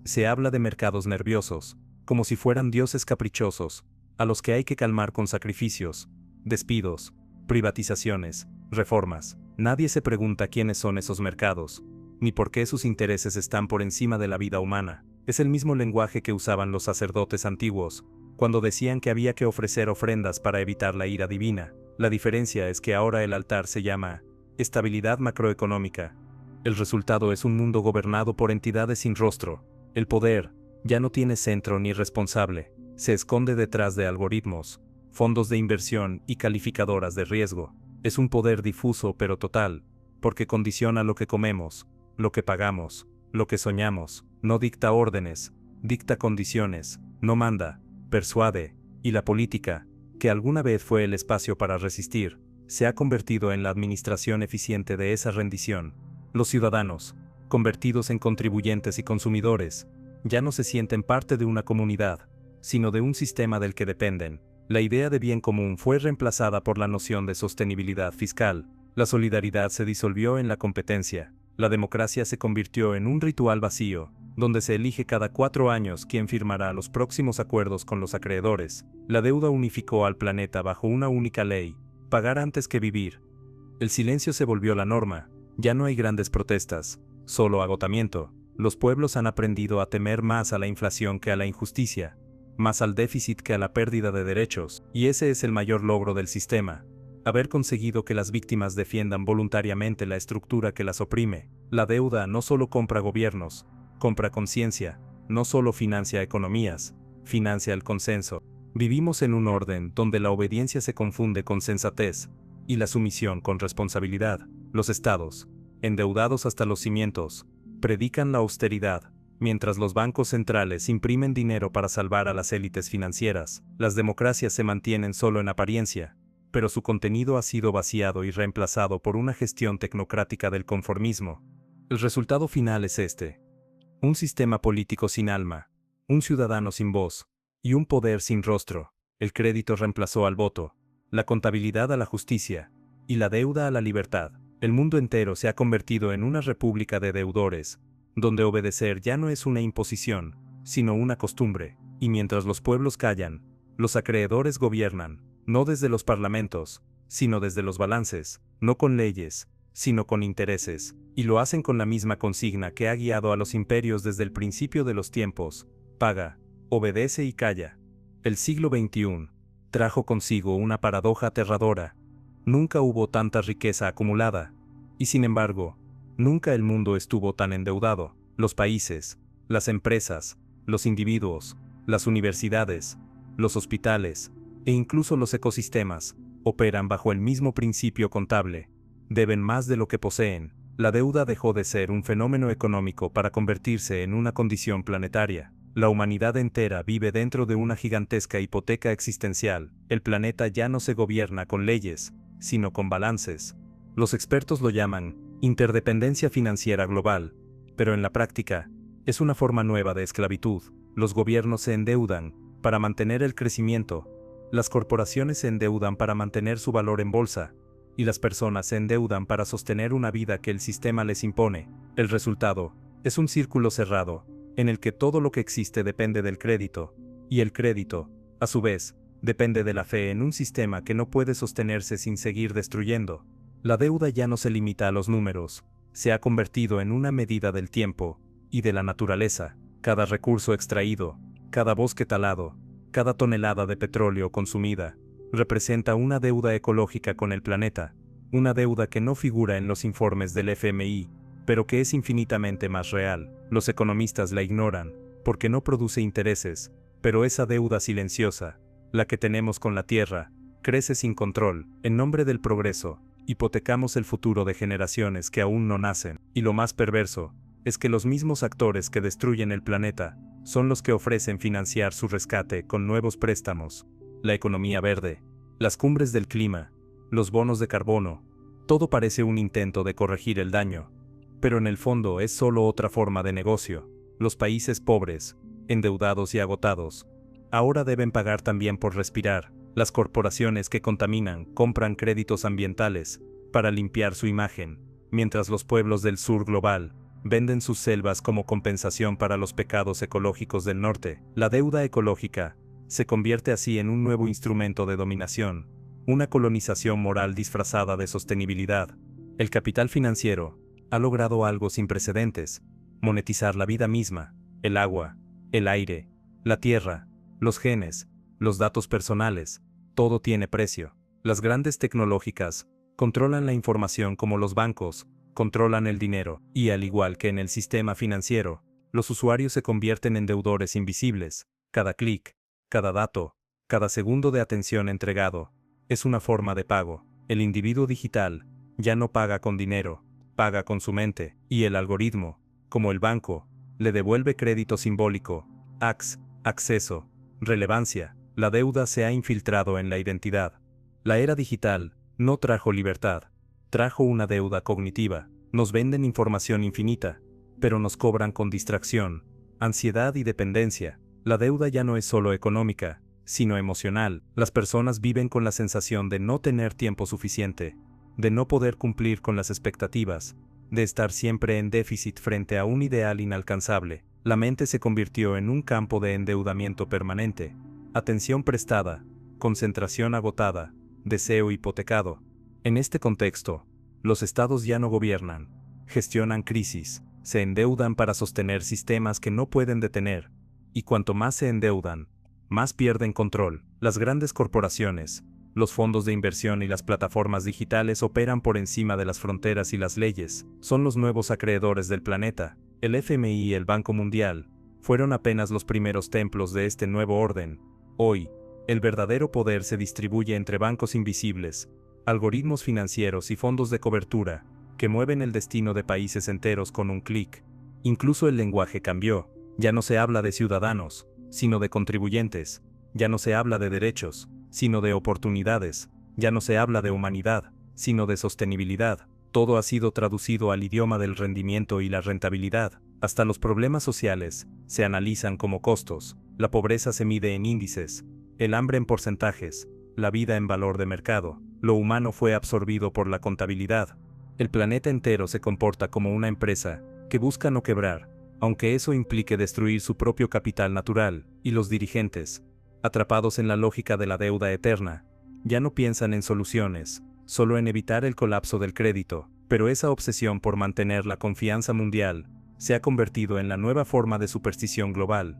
Se habla de mercados nerviosos, como si fueran dioses caprichosos, a los que hay que calmar con sacrificios, despidos, privatizaciones, reformas. Nadie se pregunta quiénes son esos mercados, ni por qué sus intereses están por encima de la vida humana. Es el mismo lenguaje que usaban los sacerdotes antiguos, cuando decían que había que ofrecer ofrendas para evitar la ira divina. La diferencia es que ahora el altar se llama estabilidad macroeconómica. El resultado es un mundo gobernado por entidades sin rostro. El poder ya no tiene centro ni responsable, se esconde detrás de algoritmos, fondos de inversión y calificadoras de riesgo. Es un poder difuso pero total, porque condiciona lo que comemos, lo que pagamos, lo que soñamos. No dicta órdenes, dicta condiciones, no manda, persuade, y la política, que alguna vez fue el espacio para resistir, se ha convertido en la administración eficiente de esa rendición. Los ciudadanos, convertidos en contribuyentes y consumidores, ya no se sienten parte de una comunidad, sino de un sistema del que dependen. La idea de bien común fue reemplazada por la noción de sostenibilidad fiscal. La solidaridad se disolvió en la competencia. La democracia se convirtió en un ritual vacío, donde se elige cada 4 años quién firmará los próximos acuerdos con los acreedores. La deuda unificó al planeta bajo una única ley: pagar antes que vivir. El silencio se volvió la norma. Ya no hay grandes protestas, solo agotamiento. Los pueblos han aprendido a temer más a la inflación que a la injusticia, más al déficit que a la pérdida de derechos, y ese es el mayor logro del sistema: haber conseguido que las víctimas defiendan voluntariamente la estructura que las oprime. La deuda no solo compra gobiernos, compra conciencia, no solo financia economías, financia el consenso. Vivimos en un orden donde la obediencia se confunde con sensatez, y la sumisión con responsabilidad. Los estados, endeudados hasta los cimientos, predican la austeridad, mientras los bancos centrales imprimen dinero para salvar a las élites financieras. Las democracias se mantienen solo en apariencia, pero su contenido ha sido vaciado y reemplazado por una gestión tecnocrática del conformismo. El resultado final es este: un sistema político sin alma, un ciudadano sin voz, y un poder sin rostro. El crédito reemplazó al voto, la contabilidad a la justicia, y la deuda a la libertad. El mundo entero se ha convertido en una república de deudores, donde obedecer ya no es una imposición, sino una costumbre, y mientras los pueblos callan, los acreedores gobiernan, no desde los parlamentos, sino desde los balances, no con leyes, sino con intereses, y lo hacen con la misma consigna que ha guiado a los imperios desde el principio de los tiempos: paga, obedece y calla. El siglo XXI trajo consigo una paradoja aterradora. Nunca hubo tanta riqueza acumulada, y sin embargo, nunca el mundo estuvo tan endeudado. Los países, las empresas, los individuos, las universidades, los hospitales, e incluso los ecosistemas, operan bajo el mismo principio contable: deben más de lo que poseen. La deuda dejó de ser un fenómeno económico para convertirse en una condición planetaria. La humanidad entera vive dentro de una gigantesca hipoteca existencial. El planeta ya no se gobierna con leyes, sino con balances. Los expertos lo llaman interdependencia financiera global, pero en la práctica, es una forma nueva de esclavitud. Los gobiernos se endeudan para mantener el crecimiento, las corporaciones se endeudan para mantener su valor en bolsa, y las personas se endeudan para sostener una vida que el sistema les impone. El resultado es un círculo cerrado, en el que todo lo que existe depende del crédito, y el crédito, a su vez, depende de la fe en un sistema que no puede sostenerse sin seguir destruyendo. La deuda ya no se limita a los números, se ha convertido en una medida del tiempo y de la naturaleza. Cada recurso extraído, cada bosque talado, cada tonelada de petróleo consumida, representa una deuda ecológica con el planeta, una deuda que no figura en los informes del FMI, pero que es infinitamente más real. Los economistas la ignoran, porque no produce intereses, pero esa deuda silenciosa, la que tenemos con la Tierra, crece sin control. En nombre del progreso, hipotecamos el futuro de generaciones que aún no nacen. Y lo más perverso, es que los mismos actores que destruyen el planeta, son los que ofrecen financiar su rescate con nuevos préstamos. La economía verde, las cumbres del clima, los bonos de carbono, todo parece un intento de corregir el daño. Pero en el fondo es solo otra forma de negocio. Los países pobres, endeudados y agotados, ahora deben pagar también por respirar. Las corporaciones que contaminan compran créditos ambientales para limpiar su imagen, mientras los pueblos del sur global venden sus selvas como compensación para los pecados ecológicos del norte. La deuda ecológica se convierte así en un nuevo instrumento de dominación, una colonización moral disfrazada de sostenibilidad. El capital financiero ha logrado algo sin precedentes: monetizar la vida misma, el agua, el aire, la tierra, los genes, los datos personales. Todo tiene precio. Las grandes tecnológicas controlan la información como los bancos controlan el dinero, y al igual que en el sistema financiero, los usuarios se convierten en deudores invisibles. Cada clic, cada dato, cada segundo de atención entregado, es una forma de pago. El individuo digital ya no paga con dinero, paga con su mente, y el algoritmo, como el banco, le devuelve crédito simbólico, acceso, relevancia. La deuda se ha infiltrado en la identidad. La era digital no trajo libertad, trajo una deuda cognitiva. Nos venden información infinita, pero nos cobran con distracción, ansiedad y dependencia. La deuda ya no es solo económica, sino emocional. Las personas viven con la sensación de no tener tiempo suficiente, de no poder cumplir con las expectativas, de estar siempre en déficit frente a un ideal inalcanzable. La mente se convirtió en un campo de endeudamiento permanente. Atención prestada, concentración agotada, deseo hipotecado. En este contexto, los estados ya no gobiernan, gestionan crisis, se endeudan para sostener sistemas que no pueden detener, y cuanto más se endeudan, más pierden control. Las grandes corporaciones, los fondos de inversión y las plataformas digitales operan por encima de las fronteras y las leyes. Son los nuevos acreedores del planeta. El FMI y el Banco Mundial fueron apenas los primeros templos de este nuevo orden. Hoy, el verdadero poder se distribuye entre bancos invisibles, algoritmos financieros y fondos de cobertura, que mueven el destino de países enteros con un clic. Incluso el lenguaje cambió. Ya no se habla de ciudadanos, sino de contribuyentes. Ya no se habla de derechos, sino de oportunidades. Ya no se habla de humanidad, sino de sostenibilidad. Todo ha sido traducido al idioma del rendimiento y la rentabilidad. Hasta los problemas sociales se analizan como costos, la pobreza se mide en índices, el hambre en porcentajes, la vida en valor de mercado, lo humano fue absorbido por la contabilidad. El planeta entero se comporta como una empresa que busca no quebrar, aunque eso implique destruir su propio capital natural, y los dirigentes, atrapados en la lógica de la deuda eterna, ya no piensan en soluciones, solo en evitar el colapso del crédito, pero esa obsesión por mantener la confianza mundial se ha convertido en la nueva forma de superstición global.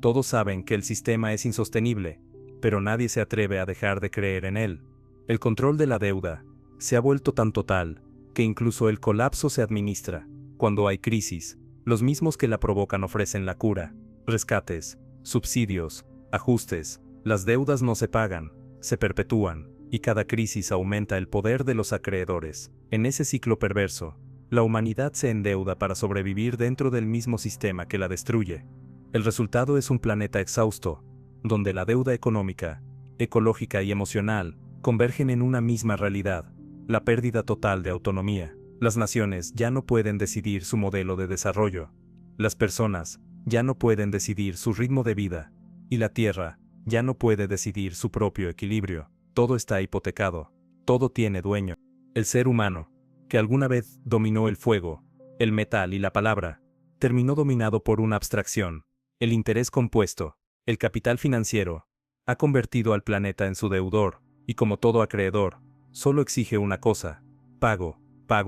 Todos saben que el sistema es insostenible, pero nadie se atreve a dejar de creer en él. El control de la deuda se ha vuelto tan total que incluso el colapso se administra. Cuando hay crisis, los mismos que la provocan ofrecen la cura, rescates, subsidios, ajustes. Las deudas no se pagan, se perpetúan, y cada crisis aumenta el poder de los acreedores. En ese ciclo perverso, la humanidad se endeuda para sobrevivir dentro del mismo sistema que la destruye. El resultado es un planeta exhausto, donde la deuda económica, ecológica y emocional convergen en una misma realidad, la pérdida total de autonomía. Las naciones ya no pueden decidir su modelo de desarrollo. Las personas ya no pueden decidir su ritmo de vida, y la Tierra ya no puede decidir su propio equilibrio. Todo está hipotecado, todo tiene dueño. El ser humano, que alguna vez dominó el fuego, el metal y la palabra, terminó dominado por una abstracción, el interés compuesto, el capital financiero, ha convertido al planeta en su deudor, y como todo acreedor, solo exige una cosa: pago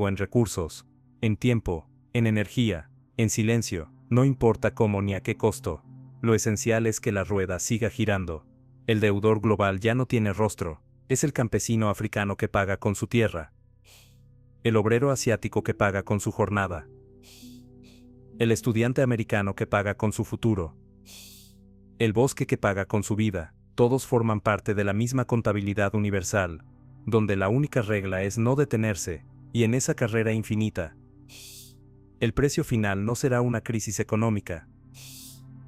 en recursos, en tiempo, en energía, en silencio, no importa cómo ni a qué costo. Lo esencial es que la rueda siga girando. El deudor global ya no tiene rostro, es el campesino africano que paga con su tierra, el obrero asiático que paga con su jornada, el estudiante americano que paga con su futuro, el bosque que paga con su vida. Todos forman parte de la misma contabilidad universal, donde la única regla es no detenerse, y en esa carrera infinita, el precio final no será una crisis económica,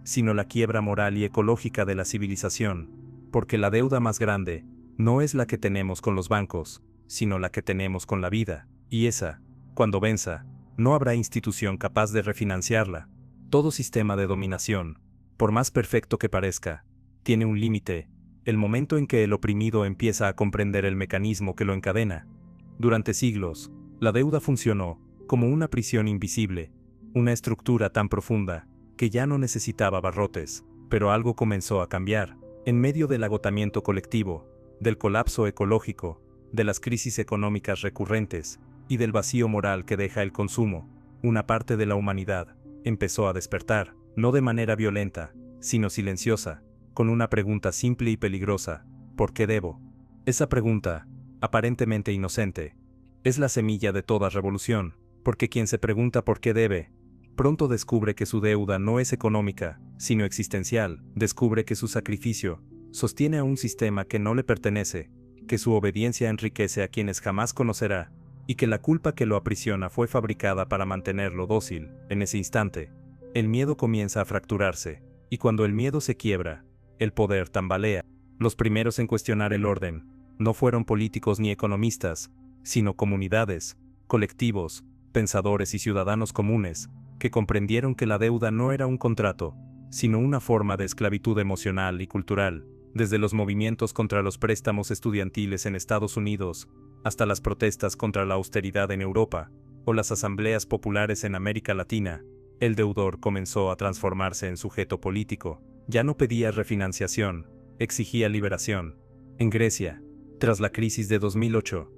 sino la quiebra moral y ecológica de la civilización, porque la deuda más grande no es la que tenemos con los bancos, sino la que tenemos con la vida, y esa, cuando venza, no habrá institución capaz de refinanciarla. Todo sistema de dominación, por más perfecto que parezca, tiene un límite, el momento en que el oprimido empieza a comprender el mecanismo que lo encadena. Durante siglos, la deuda funcionó como una prisión invisible, una estructura tan profunda que ya no necesitaba barrotes, pero algo comenzó a cambiar. En medio del agotamiento colectivo, del colapso ecológico, de las crisis económicas recurrentes y del vacío moral que deja el consumo, una parte de la humanidad empezó a despertar, no de manera violenta, sino silenciosa, con una pregunta simple y peligrosa: ¿por qué debo? Esa pregunta, aparentemente inocente, es la semilla de toda revolución, porque quien se pregunta por qué debe, pronto descubre que su deuda no es económica, sino existencial. Descubre que su sacrificio sostiene a un sistema que no le pertenece, que su obediencia enriquece a quienes jamás conocerá, y que la culpa que lo aprisiona fue fabricada para mantenerlo dócil. En ese instante, el miedo comienza a fracturarse, y cuando el miedo se quiebra, el poder tambalea. Los primeros en cuestionar el orden no fueron políticos ni economistas, sino comunidades, colectivos, pensadores y ciudadanos comunes, que comprendieron que la deuda no era un contrato, sino una forma de esclavitud emocional y cultural. Desde los movimientos contra los préstamos estudiantiles en Estados Unidos, hasta las protestas contra la austeridad en Europa, o las asambleas populares en América Latina, el deudor comenzó a transformarse en sujeto político. Ya no pedía refinanciación, exigía liberación. En Grecia, tras la crisis de 2008,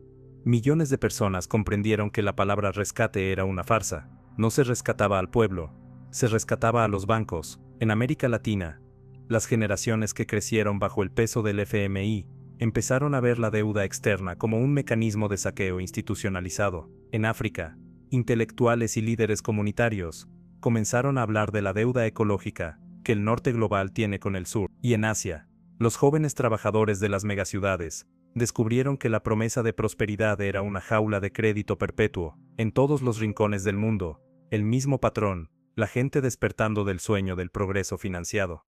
millones de personas comprendieron que la palabra rescate era una farsa. No se rescataba al pueblo, se rescataba a los bancos. En América Latina, las generaciones que crecieron bajo el peso del FMI empezaron a ver la deuda externa como un mecanismo de saqueo institucionalizado. En África, intelectuales y líderes comunitarios comenzaron a hablar de la deuda ecológica que el norte global tiene con el sur. Y en Asia, los jóvenes trabajadores de las megaciudades descubrieron que la promesa de prosperidad era una jaula de crédito perpetuo. En todos los rincones del mundo, el mismo patrón, la gente despertando del sueño del progreso financiado.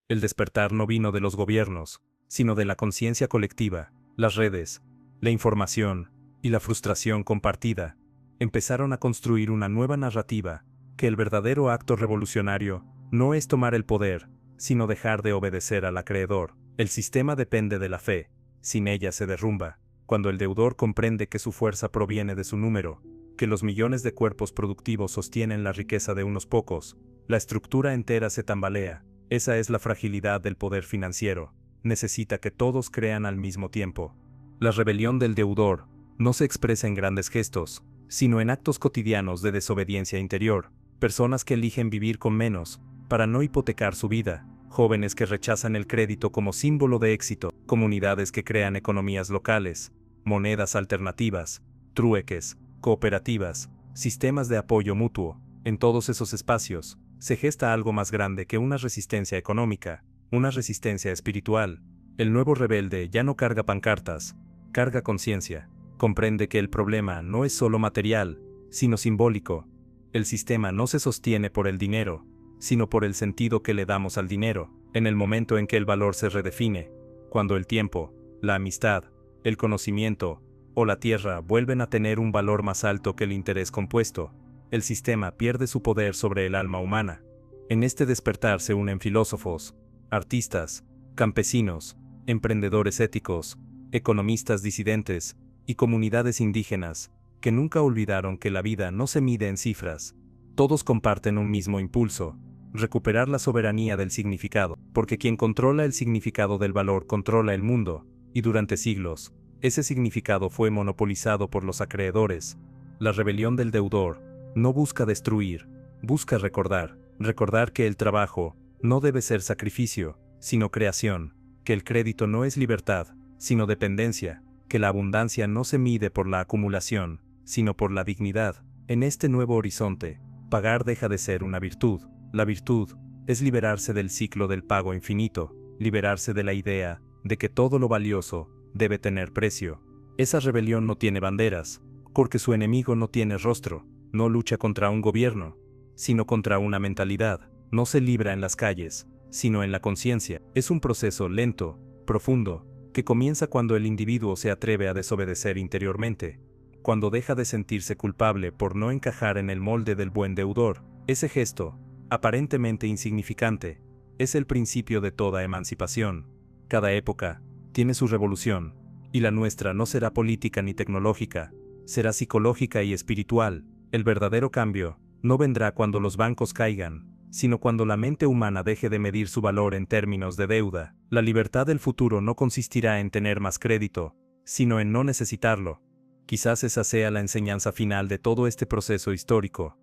El despertar no vino de los gobiernos, sino de la conciencia colectiva. Las redes, la información y la frustración compartida empezaron a construir una nueva narrativa que el verdadero acto revolucionario no es tomar el poder, sino dejar de obedecer al acreedor. El sistema depende de la fe, sin ella se derrumba. Cuando el deudor comprende que su fuerza proviene de su número, que los millones de cuerpos productivos sostienen la riqueza de unos pocos, la estructura entera se tambalea. Esa es la fragilidad del poder financiero. Necesita que todos crean al mismo tiempo. La rebelión del deudor no se expresa en grandes gestos, sino en actos cotidianos de desobediencia interior. Personas que eligen vivir con menos, para no hipotecar su vida. Jóvenes que rechazan el crédito como símbolo de éxito. Comunidades que crean economías locales, monedas alternativas, trueques, cooperativas, sistemas de apoyo mutuo. En todos esos espacios, se gesta algo más grande que una resistencia económica, una resistencia espiritual. El nuevo rebelde ya no carga pancartas, carga conciencia. Comprende que el problema no es solo material, sino simbólico. El sistema no se sostiene por el dinero, sino por el sentido que le damos al dinero. En el momento en que el valor se redefine, cuando el tiempo, la amistad, el conocimiento o la tierra vuelven a tener un valor más alto que el interés compuesto, el sistema pierde su poder sobre el alma humana. En este despertar se unen filósofos, artistas, campesinos, emprendedores éticos, economistas disidentes y comunidades indígenas, que nunca olvidaron que la vida no se mide en cifras. Todos comparten un mismo impulso: recuperar la soberanía del significado, porque quien controla el significado del valor controla el mundo, y durante siglos, ese significado fue monopolizado por los acreedores. La rebelión del deudor no busca destruir, busca recordar que el trabajo no debe ser sacrificio, sino creación, que el crédito no es libertad, sino dependencia, que la abundancia no se mide por la acumulación, sino por la dignidad. En este nuevo horizonte, pagar deja de ser una virtud. La virtud es liberarse del ciclo del pago infinito, liberarse de la idea de que todo lo valioso debe tener precio. Esa rebelión no tiene banderas, porque su enemigo no tiene rostro, no lucha contra un gobierno, sino contra una mentalidad. No se libra en las calles, sino en la conciencia. Es un proceso lento, profundo, que comienza cuando el individuo se atreve a desobedecer interiormente, cuando deja de sentirse culpable por no encajar en el molde del buen deudor. Ese gesto, aparentemente insignificante, es el principio de toda emancipación. Cada época tiene su revolución, y la nuestra no será política ni tecnológica, será psicológica y espiritual. El verdadero cambio no vendrá cuando los bancos caigan, sino cuando la mente humana deje de medir su valor en términos de deuda. La libertad del futuro no consistirá en tener más crédito, sino en no necesitarlo. Quizás esa sea la enseñanza final de todo este proceso histórico,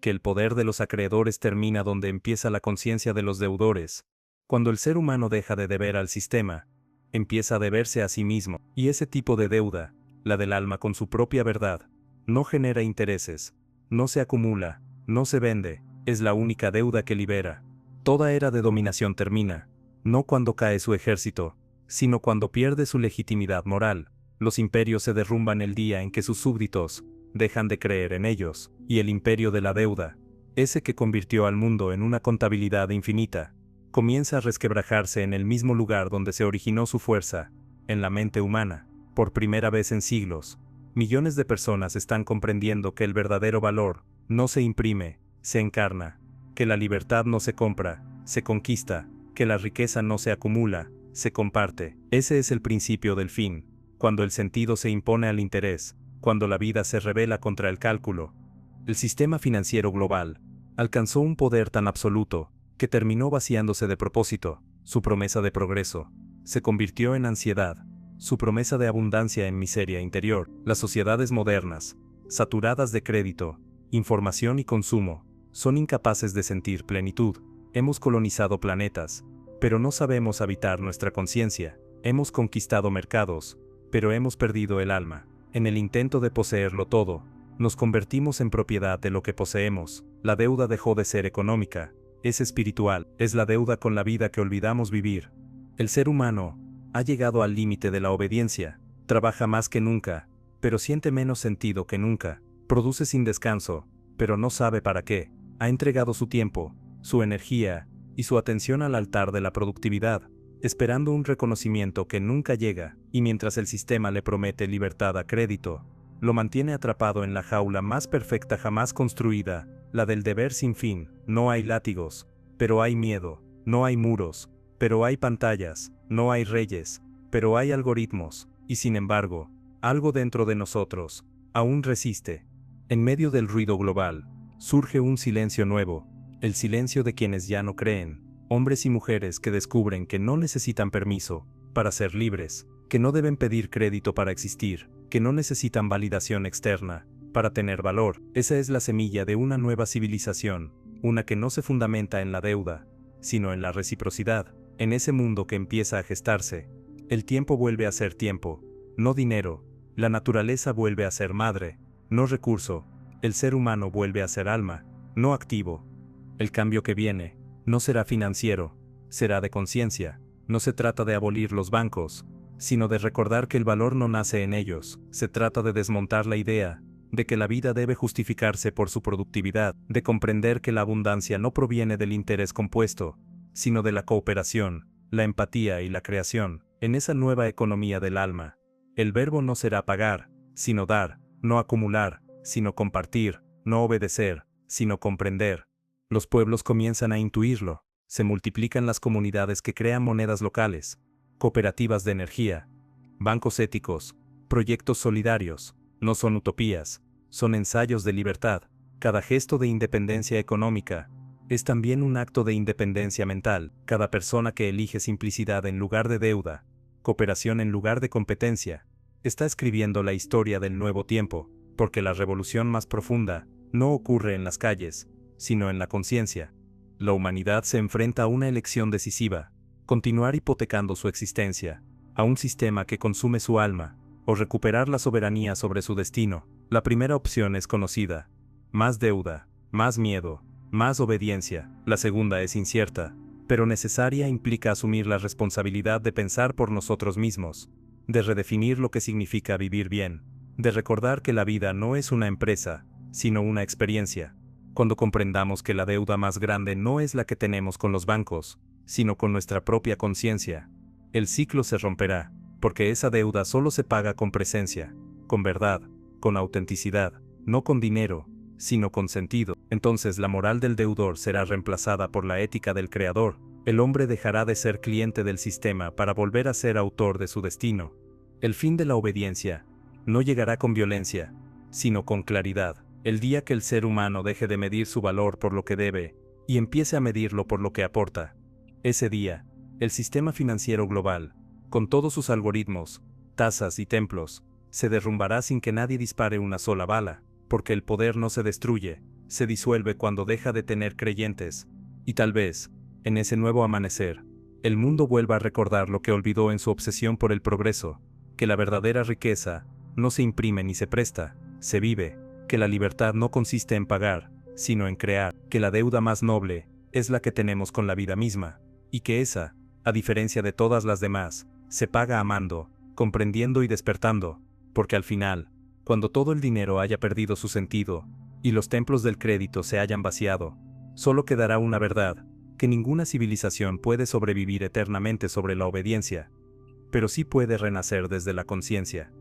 que el poder de los acreedores termina donde empieza la conciencia de los deudores. Cuando el ser humano deja de deber al sistema, empieza a deberse a sí mismo, y ese tipo de deuda, la del alma con su propia verdad, no genera intereses, no se acumula, no se vende, es la única deuda que libera. Toda era de dominación termina, no cuando cae su ejército, sino cuando pierde su legitimidad moral. Los imperios se derrumban el día en que sus súbditos dejan de creer en ellos, y el imperio de la deuda, ese que convirtió al mundo en una contabilidad infinita, comienza a resquebrajarse en el mismo lugar donde se originó su fuerza, en la mente humana. Por primera vez en siglos, millones de personas están comprendiendo que el verdadero valor no se imprime, se encarna, que la libertad no se compra, se conquista, que la riqueza no se acumula, se comparte. Ese es el principio del fin, cuando el sentido se impone al interés, cuando la vida se rebela contra el cálculo. El sistema financiero global alcanzó un poder tan absoluto que terminó vaciándose de propósito. Su promesa de progreso se convirtió en ansiedad, su promesa de abundancia en miseria interior. Las sociedades modernas, saturadas de crédito, información y consumo, son incapaces de sentir plenitud. Hemos colonizado planetas, pero no sabemos habitar nuestra conciencia. Hemos conquistado mercados, pero hemos perdido el alma. En el intento de poseerlo todo, nos convertimos en propiedad de lo que poseemos. La deuda dejó de ser económica, es espiritual, es la deuda con la vida que olvidamos vivir. El ser humano ha llegado al límite de la obediencia, trabaja más que nunca, pero siente menos sentido que nunca, produce sin descanso, pero no sabe para qué. Ha entregado su tiempo, su energía y su atención al altar de la productividad, esperando un reconocimiento que nunca llega, y mientras el sistema le promete libertad a crédito, lo mantiene atrapado en la jaula más perfecta jamás construida, la del deber sin fin. No hay látigos, pero hay miedo. No hay muros, pero hay pantallas. No hay reyes, pero hay algoritmos. Y sin embargo, algo dentro de nosotros aún resiste. En medio del ruido global, surge un silencio nuevo, el silencio de quienes ya no creen, hombres y mujeres que descubren que no necesitan permiso para ser libres, que no deben pedir crédito para existir, que no necesitan validación externa para tener valor. Esa es la semilla de una nueva civilización, una que no se fundamenta en la deuda, sino en la reciprocidad. En ese mundo que empieza a gestarse, el tiempo vuelve a ser tiempo, no dinero, la naturaleza vuelve a ser madre, no recurso, el ser humano vuelve a ser alma, no activo. El cambio que viene no será financiero, será de conciencia. No se trata de abolir los bancos, sino de recordar que el valor no nace en ellos. Se trata de desmontar la idea de que la vida debe justificarse por su productividad, de comprender que la abundancia no proviene del interés compuesto, sino de la cooperación, la empatía y la creación. En esa nueva economía del alma, el verbo no será pagar, sino dar, no acumular, sino compartir, no obedecer, sino comprender. Los pueblos comienzan a intuirlo, se multiplican las comunidades que crean monedas locales, cooperativas de energía, bancos éticos, proyectos solidarios. No son utopías, son ensayos de libertad. Cada gesto de independencia económica es también un acto de independencia mental. Cada persona que elige simplicidad en lugar de deuda, cooperación en lugar de competencia, está escribiendo la historia del nuevo tiempo, porque la revolución más profunda no ocurre en las calles, sino en la conciencia. La humanidad se enfrenta a una elección decisiva: continuar hipotecando su existencia a un sistema que consume su alma, o recuperar la soberanía sobre su destino. La primera opción es conocida: más deuda, más miedo, más obediencia. La segunda es incierta, pero necesaria. Implica asumir la responsabilidad de pensar por nosotros mismos, de redefinir lo que significa vivir bien, de recordar que la vida no es una empresa, sino una experiencia. Cuando comprendamos que la deuda más grande no es la que tenemos con los bancos, sino con nuestra propia conciencia, el ciclo se romperá, porque esa deuda solo se paga con presencia, con verdad, con autenticidad, no con dinero, sino con sentido. Entonces la moral del deudor será reemplazada por la ética del creador. El hombre dejará de ser cliente del sistema para volver a ser autor de su destino. El fin de la obediencia no llegará con violencia, sino con claridad. El día que el ser humano deje de medir su valor por lo que debe, y empiece a medirlo por lo que aporta, ese día, el sistema financiero global, con todos sus algoritmos, tasas y templos, se derrumbará sin que nadie dispare una sola bala, porque el poder no se destruye, se disuelve cuando deja de tener creyentes. Y tal vez, en ese nuevo amanecer, el mundo vuelva a recordar lo que olvidó en su obsesión por el progreso: que la verdadera riqueza no se imprime ni se presta, se vive; que la libertad no consiste en pagar, sino en crear; que la deuda más noble es la que tenemos con la vida misma, y que esa, a diferencia de todas las demás, se paga amando, comprendiendo y despertando, porque al final, cuando todo el dinero haya perdido su sentido, y los templos del crédito se hayan vaciado, solo quedará una verdad: que ninguna civilización puede sobrevivir eternamente sobre la obediencia, pero sí puede renacer desde la conciencia.